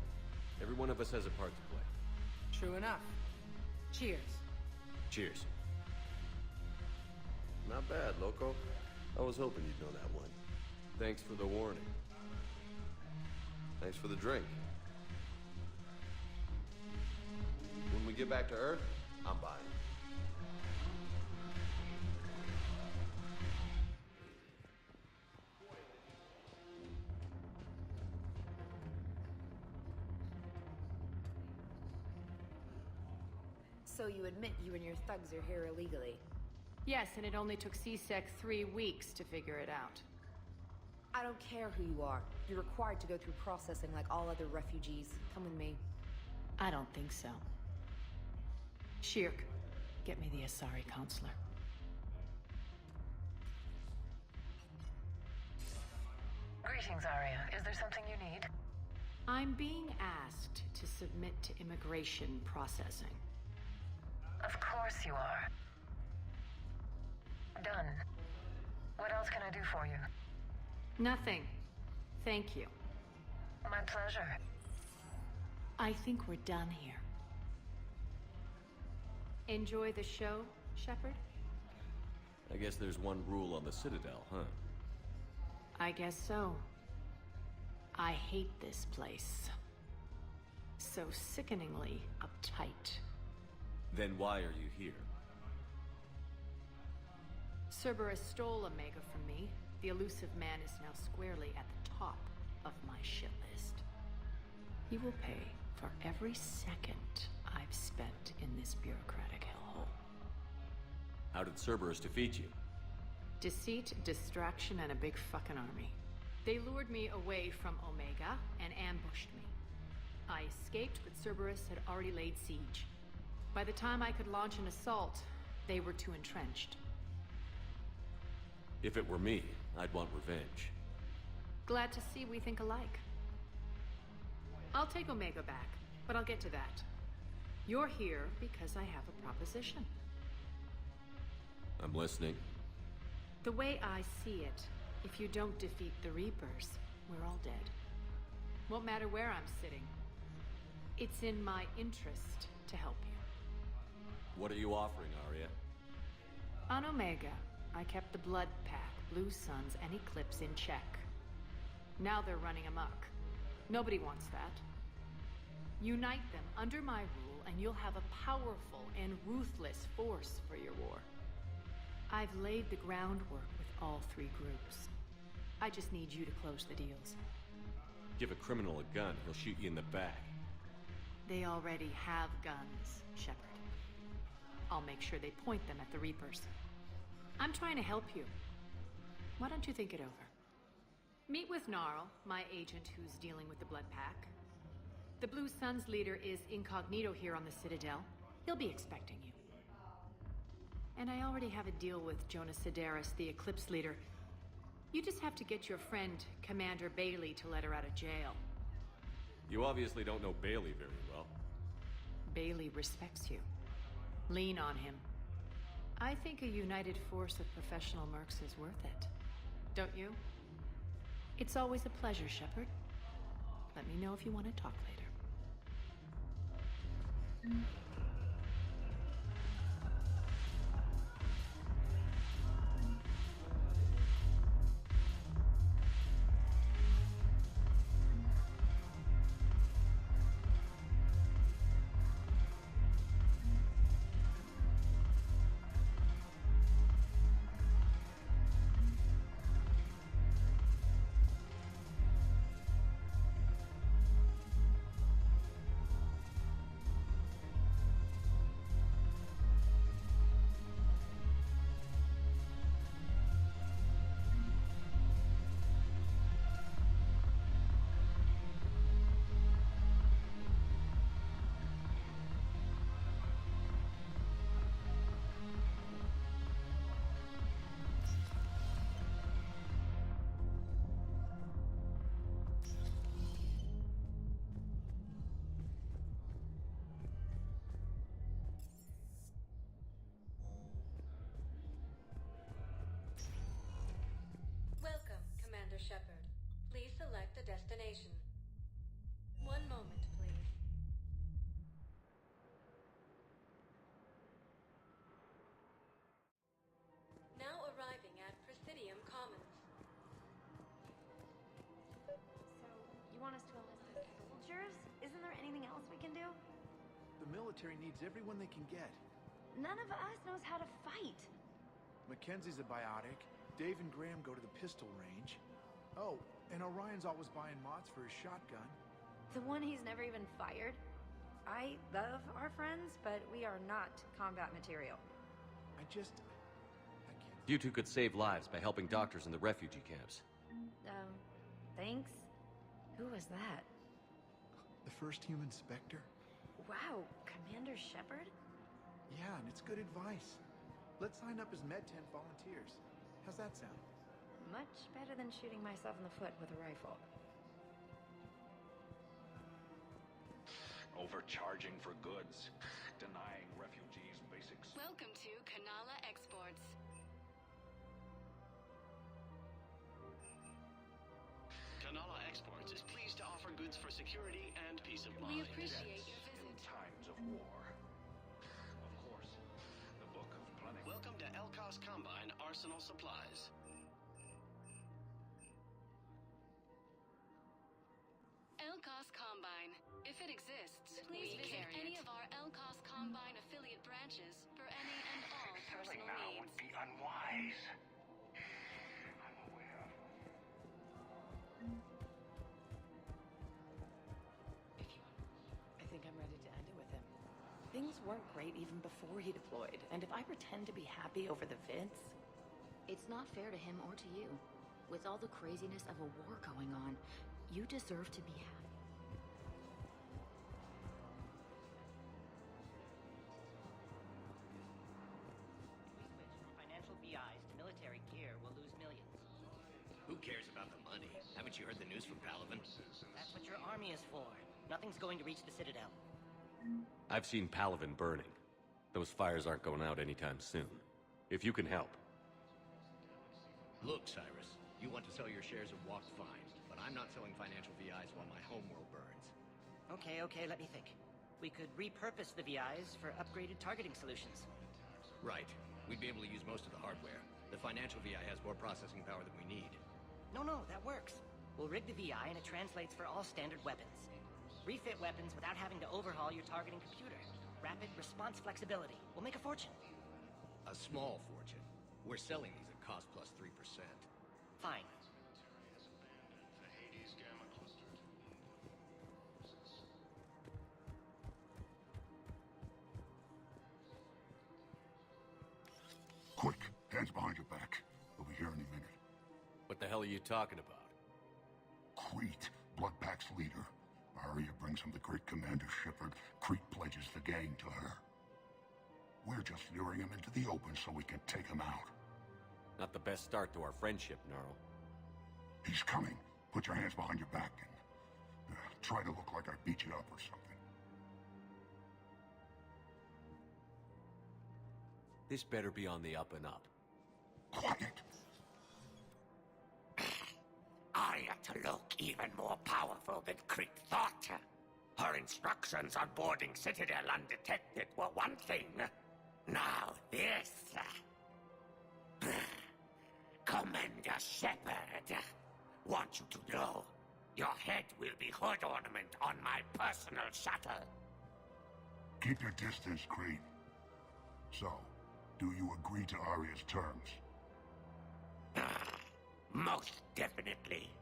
[SPEAKER 3] Every one of us has a part to play.
[SPEAKER 18] True enough. Cheers.
[SPEAKER 3] Cheers.
[SPEAKER 22] Not bad, Loco. I was hoping you'd know that one.
[SPEAKER 3] Thanks for the warning.
[SPEAKER 22] Thanks for the drink. When we get back to Earth, I'm buying.
[SPEAKER 2] So you admit you and your thugs are here illegally?
[SPEAKER 9] Yes, and it only took CSEC 3 weeks to figure it out.
[SPEAKER 2] I don't care who you are. You're required to go through processing like all other refugees. Come with me.
[SPEAKER 9] I don't think so. Shirk, get me the Asari counselor.
[SPEAKER 27] Greetings,
[SPEAKER 5] Greetings, Arya. Is there something you need?
[SPEAKER 11] I'm being asked to submit to immigration processing.
[SPEAKER 5] Of course you are. Done. What else can I do for you?
[SPEAKER 11] Nothing. Thank you.
[SPEAKER 5] My pleasure.
[SPEAKER 11] I think we're done here. Enjoy the show, Shepard?
[SPEAKER 3] I guess there's one rule on the Citadel, huh?
[SPEAKER 11] I guess so. I hate this place. So sickeningly uptight.
[SPEAKER 3] Then why are you here?
[SPEAKER 11] Cerberus stole Omega from me. The elusive man is now squarely at the top of my shit list. He will pay for every second I've spent in this bureaucratic hellhole.
[SPEAKER 3] How did Cerberus defeat you?
[SPEAKER 11] Deceit, distraction, and a big fucking army. They lured me away from Omega and ambushed me. I escaped, but Cerberus had already laid siege. By the time I could launch an assault, they were too entrenched.
[SPEAKER 3] If it were me, I'd want revenge.
[SPEAKER 11] Glad to see we think alike. I'll take Omega back, but I'll get to that. You're here because I have a proposition.
[SPEAKER 3] I'm listening.
[SPEAKER 11] The way I see it, if you don't defeat the Reapers, we're all dead. Won't matter where I'm sitting. It's in my interest to help you.
[SPEAKER 3] What are you offering, Arya?
[SPEAKER 11] On Omega, I kept the Blood Pack, Blue Suns, and Eclipse in check. Now they're running amok. Nobody wants that. Unite them under my rule, and you'll have a powerful and ruthless force for your war. I've laid the groundwork with all three groups. I just need you to close the deals.
[SPEAKER 3] Give a criminal a gun, he'll shoot you in the back.
[SPEAKER 11] They already have guns, Shepard. I'll make sure they point them at the Reapers. I'm trying to help you. Why don't you think it over? Meet with Gnarl, my agent who's dealing with the Blood Pack. The Blue Suns leader is incognito here on the Citadel. He'll be expecting you. And I already have a deal with Jonas Sidaris, the Eclipse leader. You just have to get your friend, Commander Bailey, to let her out of jail.
[SPEAKER 3] You obviously don't know Bailey very well.
[SPEAKER 11] Bailey respects you. Lean on him. I think a united force of professional mercs is worth it. Don't you? It's always a pleasure, Shepard. Let me know if you want to talk later.
[SPEAKER 23] Shepard. Please select a destination. One moment, please. Now arriving at Presidium Commons.
[SPEAKER 2] So, you want us to enlist as soldiers? Isn't there anything else we can do?
[SPEAKER 12] The military needs everyone they can get.
[SPEAKER 2] None of us knows how to fight.
[SPEAKER 12] Mackenzie's a biotic. Dave and Graham go to the pistol range. Oh, and Orion's always buying mods for his shotgun.
[SPEAKER 2] The one he's never even fired? I love our friends, but we are not combat material.
[SPEAKER 12] I can't.
[SPEAKER 3] You two could save lives by helping doctors in the refugee camps.
[SPEAKER 2] Thanks? Who was that?
[SPEAKER 12] The first human Spectre?
[SPEAKER 2] Wow, Commander Shepard?
[SPEAKER 12] Yeah, and it's good advice. Let's sign up as Med-10 volunteers. How's that sound?
[SPEAKER 2] Much better than shooting myself in the foot with a rifle.
[SPEAKER 13] Overcharging for goods, denying refugees basics.
[SPEAKER 23] Welcome to Kanala Exports.
[SPEAKER 14] Kanala Exports is pleased to offer goods for security and peace of mind.
[SPEAKER 23] We appreciate your visit.
[SPEAKER 13] In times of war. Of course, the Book of Plenty.
[SPEAKER 14] Welcome to Elkos Combine Arsenal Supplies.
[SPEAKER 23] Elkos Combine. If it exists, please visit any of our Elkos Combine affiliate branches for any and all personal
[SPEAKER 13] now
[SPEAKER 23] needs.
[SPEAKER 13] would be unwise. I'm aware.
[SPEAKER 1] I think I'm ready to end it with him. Things weren't great even before he deployed, and if I pretend to be happy over the vids...
[SPEAKER 2] It's not fair to him or to you. With all the craziness of a war going on, you deserve to be happy.
[SPEAKER 15] Financial VIs to military gear will lose millions.
[SPEAKER 17] Who cares about the money? Haven't you heard the news from Palaven?
[SPEAKER 15] That's what your army is for. Nothing's going to reach the Citadel.
[SPEAKER 3] I've seen Palaven burning. Those fires aren't going out anytime soon. If you can help.
[SPEAKER 17] Look, Cyrus, you want to sell your shares of Walk fine, but I'm not selling financial VIs while my homeworld burns.
[SPEAKER 15] Okay, let me think. We could repurpose the VIs for upgraded targeting solutions.
[SPEAKER 17] Right. We'd be able to use most of the hardware. The financial VI has more processing power than we need.
[SPEAKER 15] No, that works. We'll rig the VI and it translates for all standard weapons. Refit weapons without having to overhaul your targeting computer. Rapid response flexibility. We'll make a fortune.
[SPEAKER 17] A small fortune. We're selling these at cost plus 3%.
[SPEAKER 15] Fine.
[SPEAKER 24] Quick, hands behind your back. We'll be here any minute.
[SPEAKER 3] What the hell are you talking about?
[SPEAKER 24] Crete, Bloodpack's leader. Arya brings him the great Commander Shepard. Crete pledges the gang to her. We're just luring him into the open so we can take him out.
[SPEAKER 3] Not the best start to our friendship, Gnarl.
[SPEAKER 24] He's coming. Put your hands behind your back and try to look like I beat you up or something.
[SPEAKER 3] This better be on the up and up.
[SPEAKER 24] Quiet!
[SPEAKER 26] Arya to look even more powerful than Crete thought. Her instructions on boarding Citadel undetected were one thing. Now this. Commander Shepard. Want you to know, your head will be hood ornament on my personal shuttle.
[SPEAKER 24] Keep your distance, Crete. So, do you agree to Arya's terms?
[SPEAKER 26] Most definitely.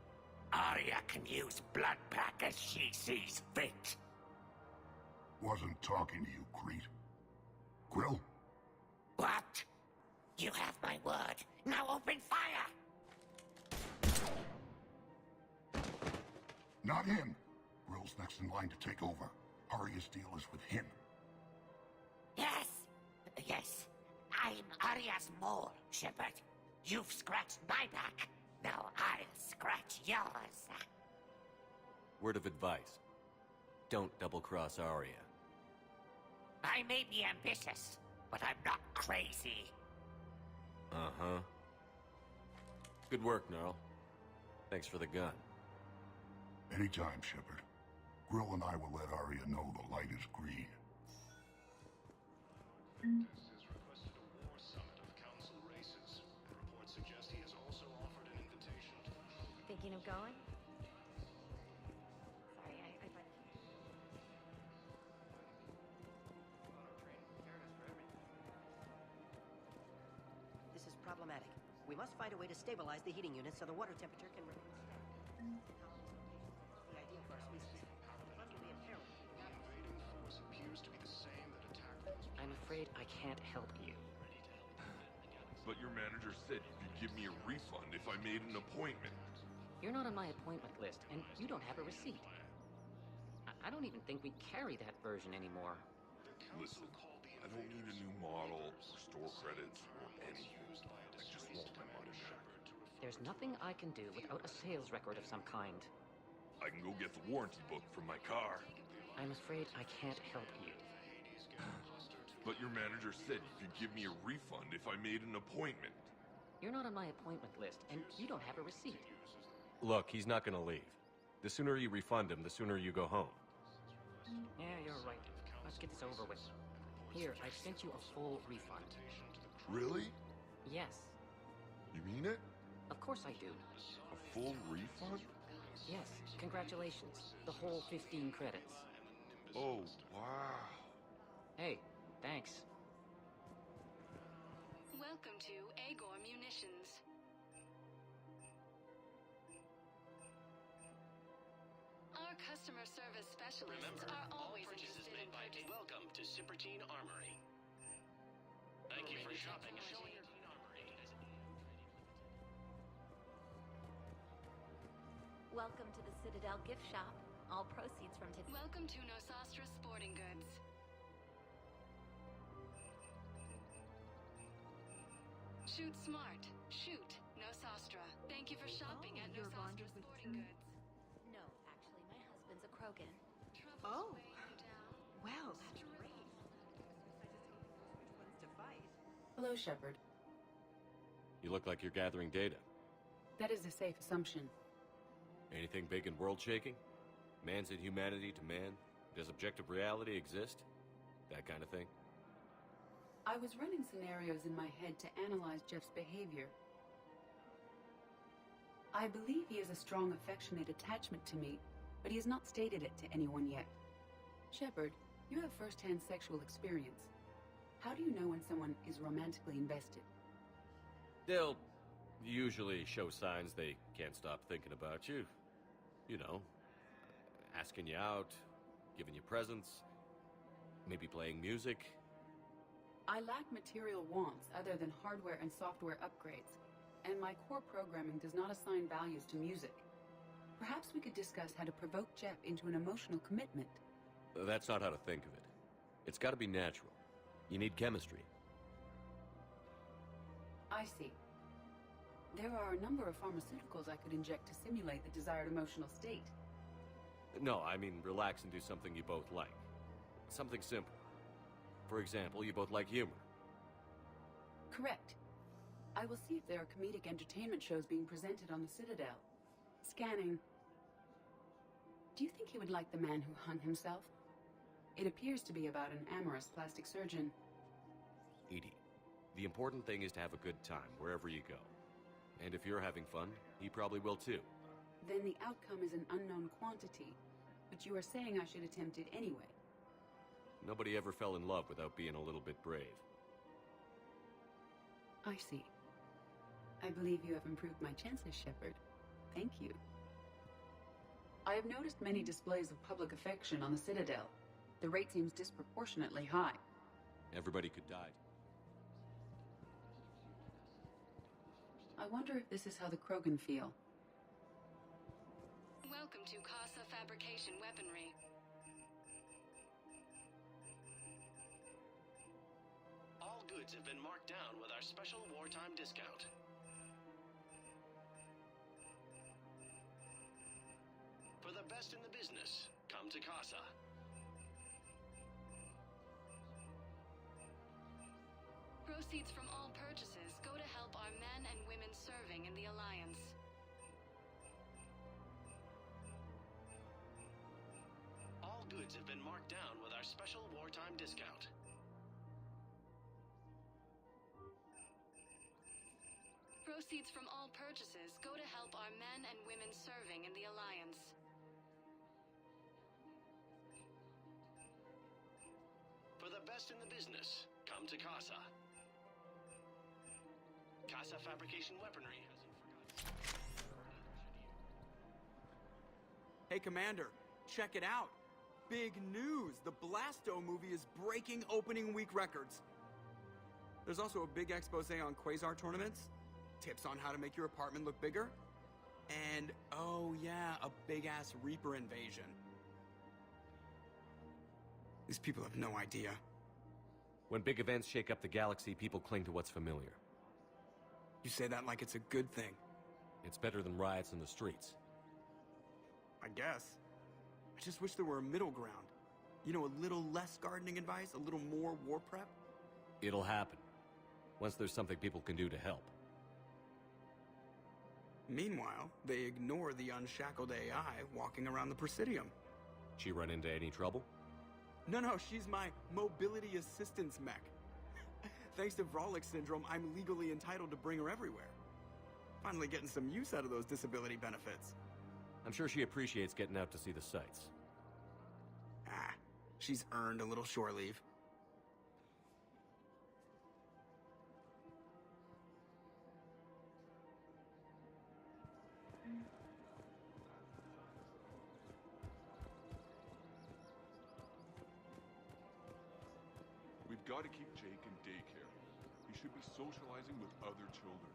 [SPEAKER 26] Arya can use Bloodpack as she sees fit.
[SPEAKER 24] Wasn't talking to you, Crete. Grill?
[SPEAKER 26] What? You have my word. Now open fire!
[SPEAKER 24] Not him. Grill's next in line to take over. Arya's deal is with him.
[SPEAKER 26] Yes. I'm Arya's mole, Shepard. You've scratched my back. Now I'll scratch yours.
[SPEAKER 3] Word of advice. Don't double-cross Arya.
[SPEAKER 26] I may be ambitious, but I'm not crazy.
[SPEAKER 3] Uh-huh. Good work, Gnarl. Thanks for the gun.
[SPEAKER 24] Anytime, Shepard. Grill and I will let Arya know the light is green.
[SPEAKER 16] Has requested a war summit of council races. Reports suggest he has also offered an invitation to...
[SPEAKER 2] Thinking of going? Sorry, I thought...
[SPEAKER 15] This is problematic. We must find a way to stabilize the heating unit so the water temperature can remain steady. The ideal for our species. Luckily, apparently,
[SPEAKER 16] Invading force appears to be the same that attacked those...
[SPEAKER 15] I'm afraid I can't help you.
[SPEAKER 27] But your manager said you could give me a refund if I made an appointment.
[SPEAKER 28] You're not on my appointment list, and you don't have a receipt. I don't even think we carry that version anymore.
[SPEAKER 27] Listen, I don't need a new model, or store credits, or anything. I just want my money back.
[SPEAKER 28] There's nothing I can do without a sales record of some kind.
[SPEAKER 27] I can go get the warranty book from my car.
[SPEAKER 28] I'm afraid I can't help you.
[SPEAKER 27] But your manager said you could give me a refund if I made an appointment.
[SPEAKER 28] You're not on my appointment list, and you don't have a receipt.
[SPEAKER 3] Look, he's not gonna leave. The sooner you refund him, the sooner you go home.
[SPEAKER 28] Yeah, you're right. Let's get this over with. Here, I've sent you a full refund.
[SPEAKER 27] Really?
[SPEAKER 28] Yes.
[SPEAKER 27] You mean it?
[SPEAKER 28] Of course I do.
[SPEAKER 27] A full refund?
[SPEAKER 28] Yes, congratulations. The whole 15 credits.
[SPEAKER 27] Oh, wow.
[SPEAKER 28] Hey, thanks.
[SPEAKER 23] Welcome to Agor Munitions. Our customer service specialists
[SPEAKER 14] Remember,
[SPEAKER 23] are
[SPEAKER 14] all
[SPEAKER 23] always
[SPEAKER 14] purchases
[SPEAKER 23] interested
[SPEAKER 14] made
[SPEAKER 23] in
[SPEAKER 14] by
[SPEAKER 23] purchasing.
[SPEAKER 14] Welcome to Sippertine Armory. Thank you for shopping at Sippertine Armory.
[SPEAKER 4] Welcome to the Citadel gift shop. All proceeds from today.
[SPEAKER 23] Welcome to Nosastra Sporting Goods. Shoot smart. Shoot Nosastra. Thank you for shopping at
[SPEAKER 4] you're
[SPEAKER 23] Nosastra
[SPEAKER 4] bonded with
[SPEAKER 23] Sporting Goods.
[SPEAKER 4] No, actually, my husband's a Krogan.
[SPEAKER 23] Oh.
[SPEAKER 18] Well,
[SPEAKER 4] that's great.
[SPEAKER 6] Hello, Shepard.
[SPEAKER 3] You look like you're gathering data.
[SPEAKER 6] That is a safe assumption.
[SPEAKER 3] Anything big and world-shaking? Man's inhumanity to man? Does objective reality exist? That kind of thing?
[SPEAKER 6] I was running scenarios in my head to analyze Jeff's behavior. I believe he has a strong affectionate attachment to me, but he has not stated it to anyone yet. Shepard, you have first-hand sexual experience. How do you know when someone is romantically invested?
[SPEAKER 3] They'll usually show signs they can't stop thinking about you. You know, asking you out, giving you presents, maybe playing music.
[SPEAKER 6] I lack material wants other than hardware and software upgrades, and my core programming does not assign values to music. Perhaps we could discuss how to provoke Jeff into an emotional commitment.
[SPEAKER 3] That's not how to think of it. It's got to be natural. You need chemistry.
[SPEAKER 6] I see. There are a number of pharmaceuticals I could inject to simulate the desired emotional state.
[SPEAKER 3] No, I mean relax and do something you both like. Something simple. For example, you both like humor.
[SPEAKER 6] Correct. I will see if there are comedic entertainment shows being presented on the Citadel. Scanning. Do you think he would like The Man Who Hung Himself? It appears to be about an amorous plastic surgeon.
[SPEAKER 3] Edie, the important thing is to have a good time wherever you go. And if you're having fun, he probably will too.
[SPEAKER 6] Then the outcome is an unknown quantity, but you are saying I should attempt it anyway.
[SPEAKER 3] Nobody ever fell in love without being a little bit brave.
[SPEAKER 6] I see. I believe you have improved my chances, Shepard. Thank you. I have noticed many displays of public affection on the Citadel. The rate seems disproportionately high.
[SPEAKER 3] Everybody could die.
[SPEAKER 6] I wonder if this is how the Krogan feel.
[SPEAKER 23] Welcome to Casa Fabrication Weaponry.
[SPEAKER 14] All goods have been marked down with our special wartime discount. For the best in the business, come to Casa.
[SPEAKER 23] Proceeds from all purchases go to help our men and women serving in the Alliance.
[SPEAKER 14] All goods have been marked down with our special wartime discount.
[SPEAKER 23] Proceeds from all purchases go to help our men and women serving in the Alliance.
[SPEAKER 14] For the best in the business, come to Casa. Casa Fabrication Weaponry.
[SPEAKER 7] Hey, Commander, check it out. Big news! The Blasto movie is breaking opening week records. There's also a big expose on Quasar tournaments, tips on how to make your apartment look bigger, and, oh yeah, a big-ass Reaper invasion. These people have no idea.
[SPEAKER 3] When big events shake up the galaxy, people cling to what's familiar.
[SPEAKER 7] You say that like it's a good thing.
[SPEAKER 3] It's better than riots in the streets.
[SPEAKER 7] I guess. I just wish there were a middle ground. You know, a little less gardening advice, a little more war prep.
[SPEAKER 3] It'll happen. Once there's something people can do to help.
[SPEAKER 7] Meanwhile, they ignore the unshackled AI walking around the Presidium.
[SPEAKER 3] She run into any trouble?
[SPEAKER 7] No, she's my mobility assistance mech. Thanks to Vralik syndrome, I'm legally entitled to bring her everywhere. Finally getting some use out of those disability benefits.
[SPEAKER 3] I'm sure she appreciates getting out to see the sights.
[SPEAKER 7] Ah, she's earned a little shore leave.
[SPEAKER 27] We've got to keep Jake in daycare. He should be socializing with other children.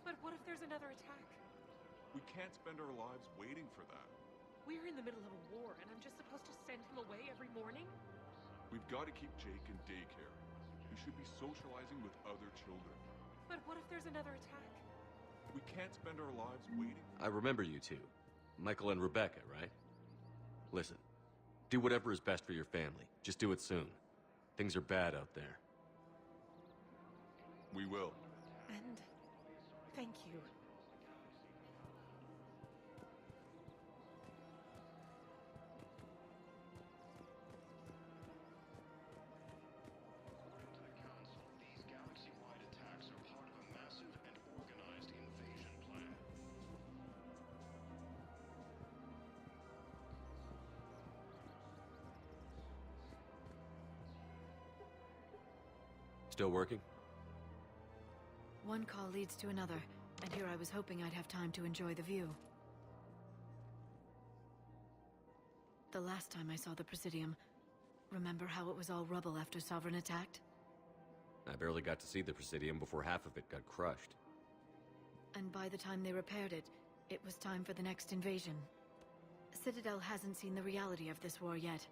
[SPEAKER 18] But what if there's another attack?
[SPEAKER 27] We can't spend our lives waiting for that.
[SPEAKER 18] We're in the middle of a war, and I'm just supposed to send him away every morning?
[SPEAKER 27] We've got to keep Jake in daycare. He should be socializing with other children.
[SPEAKER 18] But what if there's another attack?
[SPEAKER 27] We can't spend our lives waiting.
[SPEAKER 3] I remember you two. Michael and Rebecca, right? Listen, do whatever is best for your family. Just do it soon. Things are bad out there.
[SPEAKER 27] We will.
[SPEAKER 18] And thank you.
[SPEAKER 16] These galaxy-wide attacks are part of a massive and organized invasion plan.
[SPEAKER 3] Still working?
[SPEAKER 2] One call leads to another, and here I was hoping I'd have time to enjoy the view. The last time I saw the Presidium, remember how it was all rubble after Sovereign attacked?
[SPEAKER 3] I barely got to see the Presidium before half of it got crushed.
[SPEAKER 2] And by the time they repaired it, it was time for the next invasion. Citadel hasn't seen the reality of this war yet.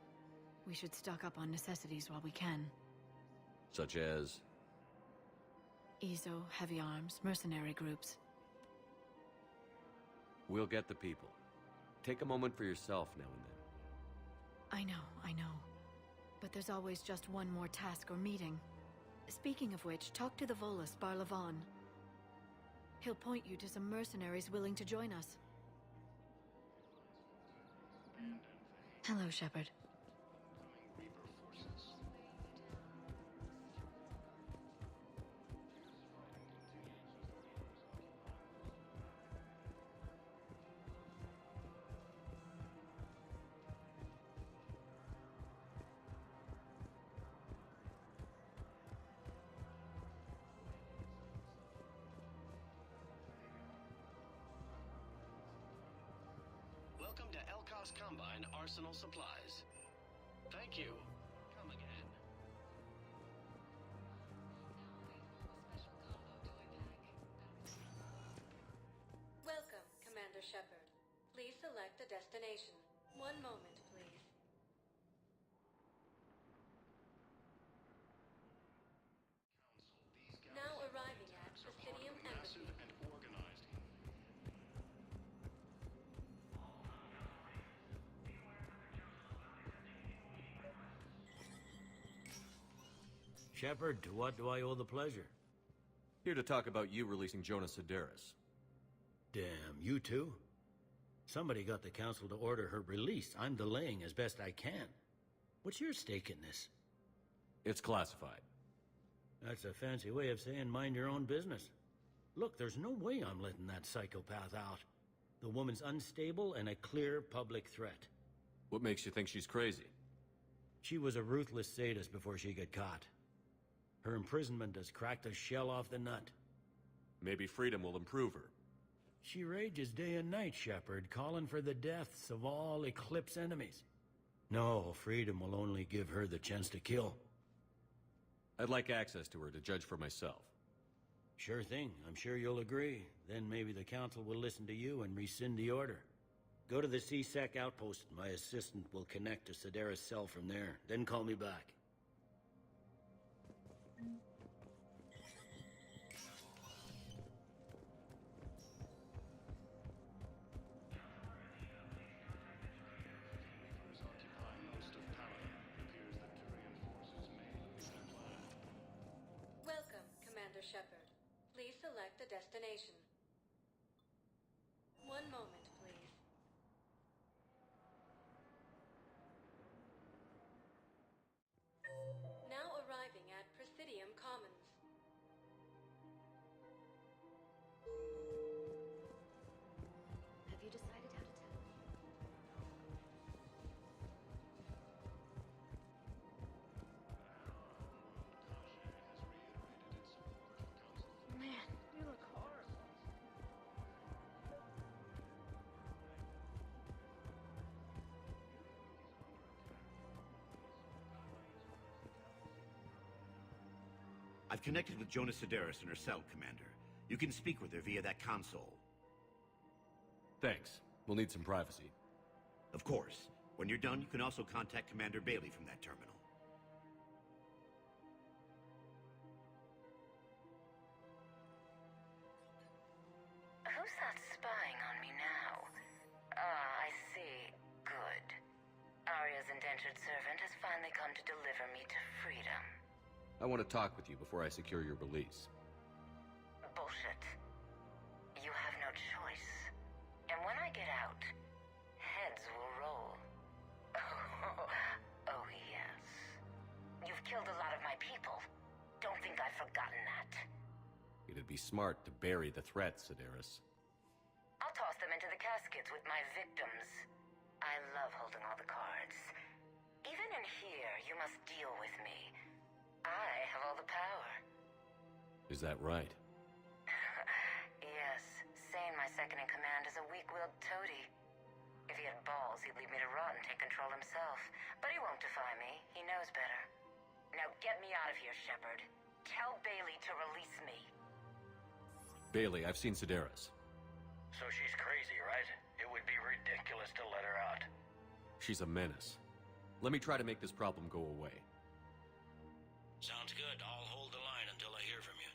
[SPEAKER 2] We should stock up on necessities while we can.
[SPEAKER 3] Such as?
[SPEAKER 2] EZO, heavy arms, mercenary groups.
[SPEAKER 3] We'll get the people. Take a moment for yourself now and then.
[SPEAKER 2] I know. But there's always just one more task or meeting. Speaking of which, talk to the Volus, Barlavan. He'll point you to some mercenaries willing to join us. Hello, Shepard.
[SPEAKER 14] Welcome to Elkos Combine Arsenal Supplies. Thank you. Come again.
[SPEAKER 8] Welcome, Commander Shepard. Please select a destination. One moment, please. Now arriving at Presidium Embassy.
[SPEAKER 16] And organized.
[SPEAKER 9] Shepard, to what do I owe the pleasure?
[SPEAKER 3] Here to talk about you releasing Jonas Sedaris.
[SPEAKER 9] Damn, you too? Somebody got the Council to order her release. I'm delaying as best I can. What's your stake in this?
[SPEAKER 3] It's classified.
[SPEAKER 9] That's a fancy way of saying mind your own business. Look, there's no way I'm letting that psychopath out. The woman's unstable and a clear public threat.
[SPEAKER 3] What makes you think she's crazy?
[SPEAKER 9] She was a ruthless sadist before she got caught. Her imprisonment has cracked the shell off the nut.
[SPEAKER 3] Maybe freedom will improve her.
[SPEAKER 9] She rages day and night, Shepard, calling for the deaths of all Eclipse enemies. No, freedom will only give her the chance to kill.
[SPEAKER 3] I'd like access to her to judge for myself.
[SPEAKER 9] Sure thing. I'm sure you'll agree. Then maybe the Council will listen to you and rescind the order. Go to the C-Sec outpost. My assistant will connect to Sedaris' cell from there. Then call me back.
[SPEAKER 8] destination. One moment, please. Now arriving at Presidium Commons.
[SPEAKER 4] Have you decided how to tell?
[SPEAKER 1] Man, you look horrible.
[SPEAKER 5] I've connected with Jonas Sedaris in her cell, Commander. You can speak with her via that console.
[SPEAKER 3] Thanks. We'll need some privacy.
[SPEAKER 5] Of course. When you're done, you can also contact Commander Bailey from that terminal.
[SPEAKER 10] Who's that spying on me now? Ah, I see. Good. Arya's indentured servant has finally come to deliver me to freedom.
[SPEAKER 3] I want to talk with you before I secure your release.
[SPEAKER 10] Bullshit. You have no choice. And when I get out, heads will roll. Oh, yes. You've killed a lot of my people. Don't think I've forgotten that.
[SPEAKER 3] It'd be smart to bury the threat, Sedaris.
[SPEAKER 10] I'll toss them into the caskets with my victims. I love holding all the cards. Even in here, you must deal with me. I have all the power.
[SPEAKER 3] Is that right?
[SPEAKER 10] Yes. Sane, my second-in-command, is a weak-willed toady. If he had balls, he'd leave me to rot and take control himself. But he won't defy me. He knows better. Now get me out of here, Shepard. Tell Bailey to release me.
[SPEAKER 3] Bailey, I've seen Sedaris.
[SPEAKER 13] So she's crazy, right? It would be ridiculous to let her out.
[SPEAKER 3] She's a menace. Let me try to make this problem go away.
[SPEAKER 9] Sounds good. I'll hold the line until I hear from you.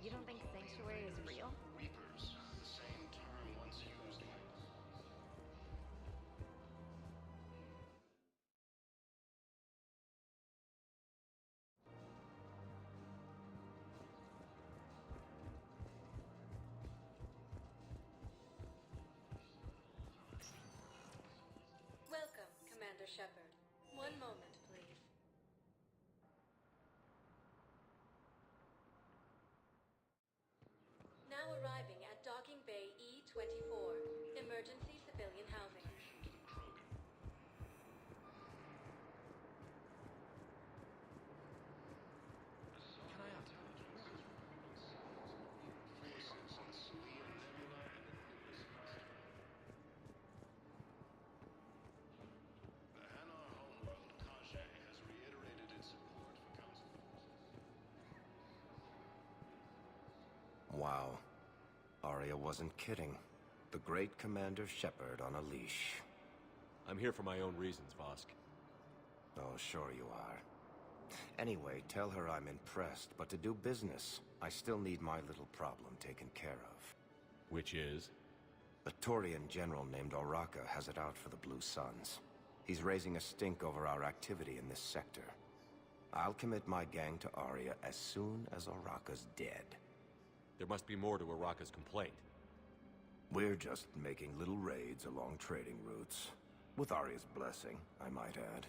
[SPEAKER 4] You don't think Sanctuary is real?
[SPEAKER 16] Reapers, the same term once used.
[SPEAKER 8] Welcome, Commander Shepard. One moment, please. Now arriving at Docking Bay E-24, emergency civilian housing.
[SPEAKER 11] Wow. Arya wasn't kidding. The great Commander Shepard on a leash.
[SPEAKER 3] I'm here for my own reasons, Vosk.
[SPEAKER 11] Oh, sure you are. Anyway, tell her I'm impressed, but to do business, I still need my little problem taken care of.
[SPEAKER 3] Which is?
[SPEAKER 11] A Turian general named Oraka has it out for the Blue Suns. He's raising a stink over our activity in this sector. I'll commit my gang to Arya as soon as Oraka's dead.
[SPEAKER 3] There must be more to Oraka's complaint.
[SPEAKER 11] We're just making little raids along trading routes. With Arya's blessing, I might add.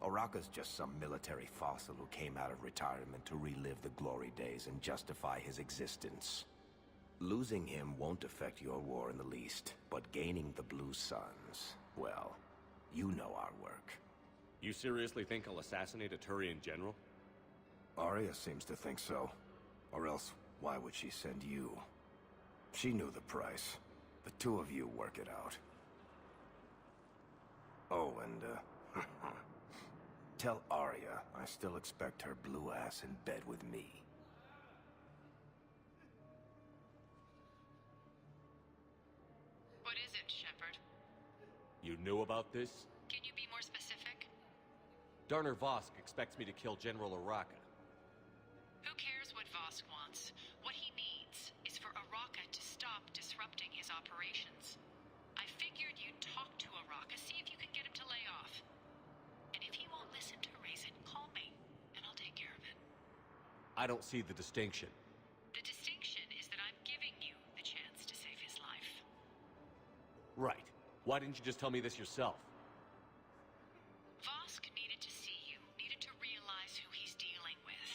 [SPEAKER 11] Oraka's just some military fossil who came out of retirement to relive the glory days and justify his existence. Losing him won't affect your war in the least, but gaining the Blue Suns, well, you know our work.
[SPEAKER 3] You seriously think I'll assassinate a Turian general?
[SPEAKER 11] Arya seems to think so. Or else, why would she send you? She knew the price. The two of you work it out. Oh, and, tell Arya I still expect her blue ass in bed with me.
[SPEAKER 19] What is it, Shepard?
[SPEAKER 3] You knew about this?
[SPEAKER 23] Can you be more specific?
[SPEAKER 3] Darner Vosk expects me to kill General Araka.
[SPEAKER 23] Who cares what Vosk wants? What he needs is for Araka to stop disrupting his operations. I figured you'd talk to Araka, see if you can get him to lay off. And if he won't listen to reason, call me, and I'll take care of it.
[SPEAKER 3] I don't see the distinction.
[SPEAKER 23] The distinction is that I'm giving you the chance to save his life.
[SPEAKER 3] Right. Why didn't you just tell me this yourself?
[SPEAKER 23] Vosk needed to see you, needed to realize who he's dealing with.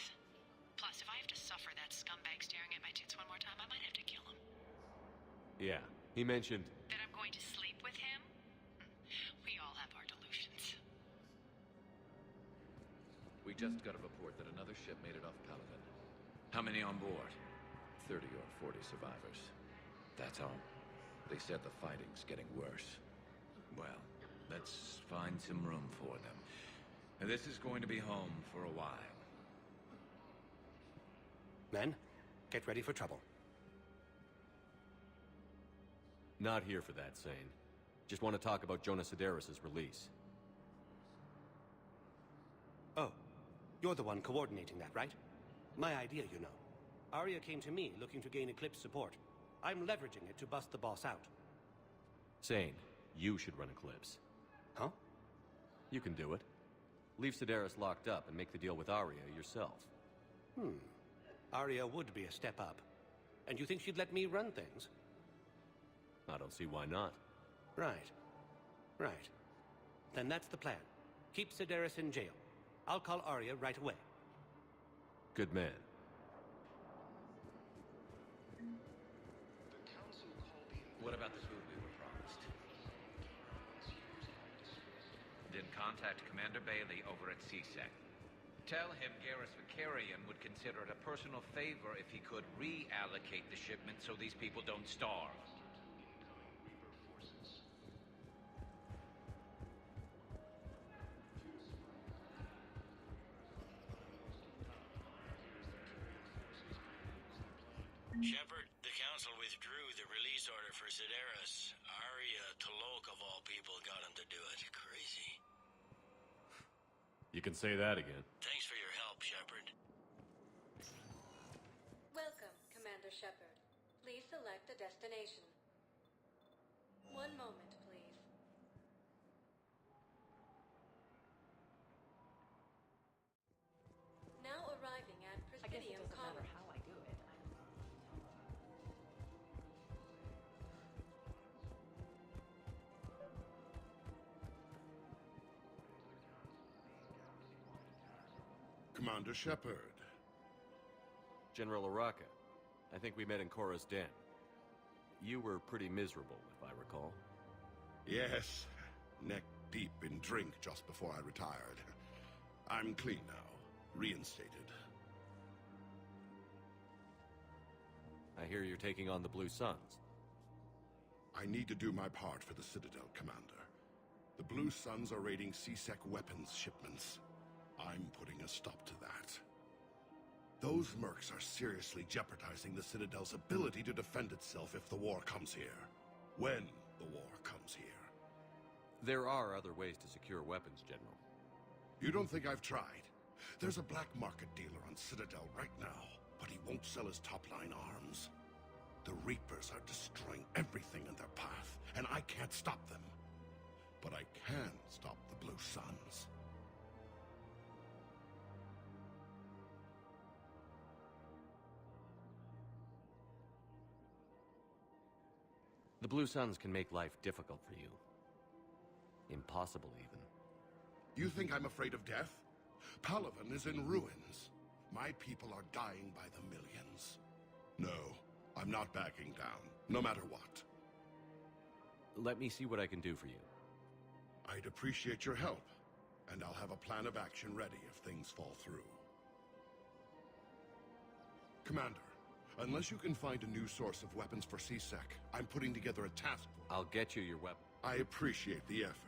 [SPEAKER 23] Plus, if I have to suffer that scumbag staring at my tits one more time, I might have to kill him.
[SPEAKER 3] Yeah, he mentioned...
[SPEAKER 23] That I'm going to sleep with him? We all have our delusions.
[SPEAKER 13] We just got a report that another ship made it off Palaven. How many on board? 30 or 40 survivors. That's all. They said the fighting's getting worse. Well, let's find some room for them. And this is going to be home for a while.
[SPEAKER 12] Men, get ready for trouble.
[SPEAKER 3] Not here for that, Sane. Just want to talk about Jonas Sedaris' release.
[SPEAKER 12] Oh, you're the one coordinating that, right? My idea, you know. Arya came to me looking to gain Eclipse support. I'm leveraging it to bust the boss out.
[SPEAKER 3] Sane, you should run Eclipse.
[SPEAKER 12] Huh?
[SPEAKER 3] You can do it. Leave Sedaris locked up and make the deal with Arya yourself.
[SPEAKER 12] Arya would be a step up. And you think she'd let me run things?
[SPEAKER 3] I don't see why not.
[SPEAKER 12] Right. Right. Then that's the plan. Keep Sedaris in jail. I'll call Arya right away.
[SPEAKER 3] Good man.
[SPEAKER 13] What about the food we were promised? Then contact Commander Bailey over at CSEC. Tell him Garrus Vakarian would consider it a personal favor if he could reallocate the shipment so these people don't starve.
[SPEAKER 9] Shepard, the Council withdrew the release order for Sedaris. Arya T'Loak, of all people, got him to do it. Crazy.
[SPEAKER 3] You can say that again.
[SPEAKER 9] Thanks for your help, Shepard.
[SPEAKER 8] Welcome, Commander Shepard. Please select a destination. One moment, please. Now arriving at
[SPEAKER 1] I guess it
[SPEAKER 8] Presidium
[SPEAKER 1] doesn't matter
[SPEAKER 8] Commons.
[SPEAKER 1] how I do it.
[SPEAKER 27] Commander Shepard.
[SPEAKER 3] General Araka. I think we met in Korra's den. You were pretty miserable, if I recall.
[SPEAKER 27] Yes, neck deep in drink just before I retired. I'm clean now, reinstated.
[SPEAKER 3] I hear you're taking on the Blue Suns.
[SPEAKER 27] I need to do my part for the Citadel, Commander. The Blue Suns are raiding CSEC weapons shipments. I'm putting a stop to that. Those mercs are seriously jeopardizing the Citadel's ability to defend itself if the war comes here. When the war comes here.
[SPEAKER 3] There are other ways to secure weapons, General.
[SPEAKER 27] You don't think I've tried? There's a black market dealer on Citadel right now, but he won't sell his top-line arms. The Reapers are destroying everything in their path, and I can't stop them. But I can stop the Blue Suns.
[SPEAKER 3] The Blue Suns can make life difficult for you. Impossible, even.
[SPEAKER 27] You think I'm afraid of death? Palaven is in ruins. My people are dying by the millions. No, I'm not backing down, no matter what.
[SPEAKER 3] Let me see what I can do for you.
[SPEAKER 27] I'd appreciate your help, and I'll have a plan of action ready if things fall through. Commander, unless you can find a new source of weapons for CSEC, I'm putting together a task force.
[SPEAKER 3] I'll get you your weapon.
[SPEAKER 27] I appreciate the effort.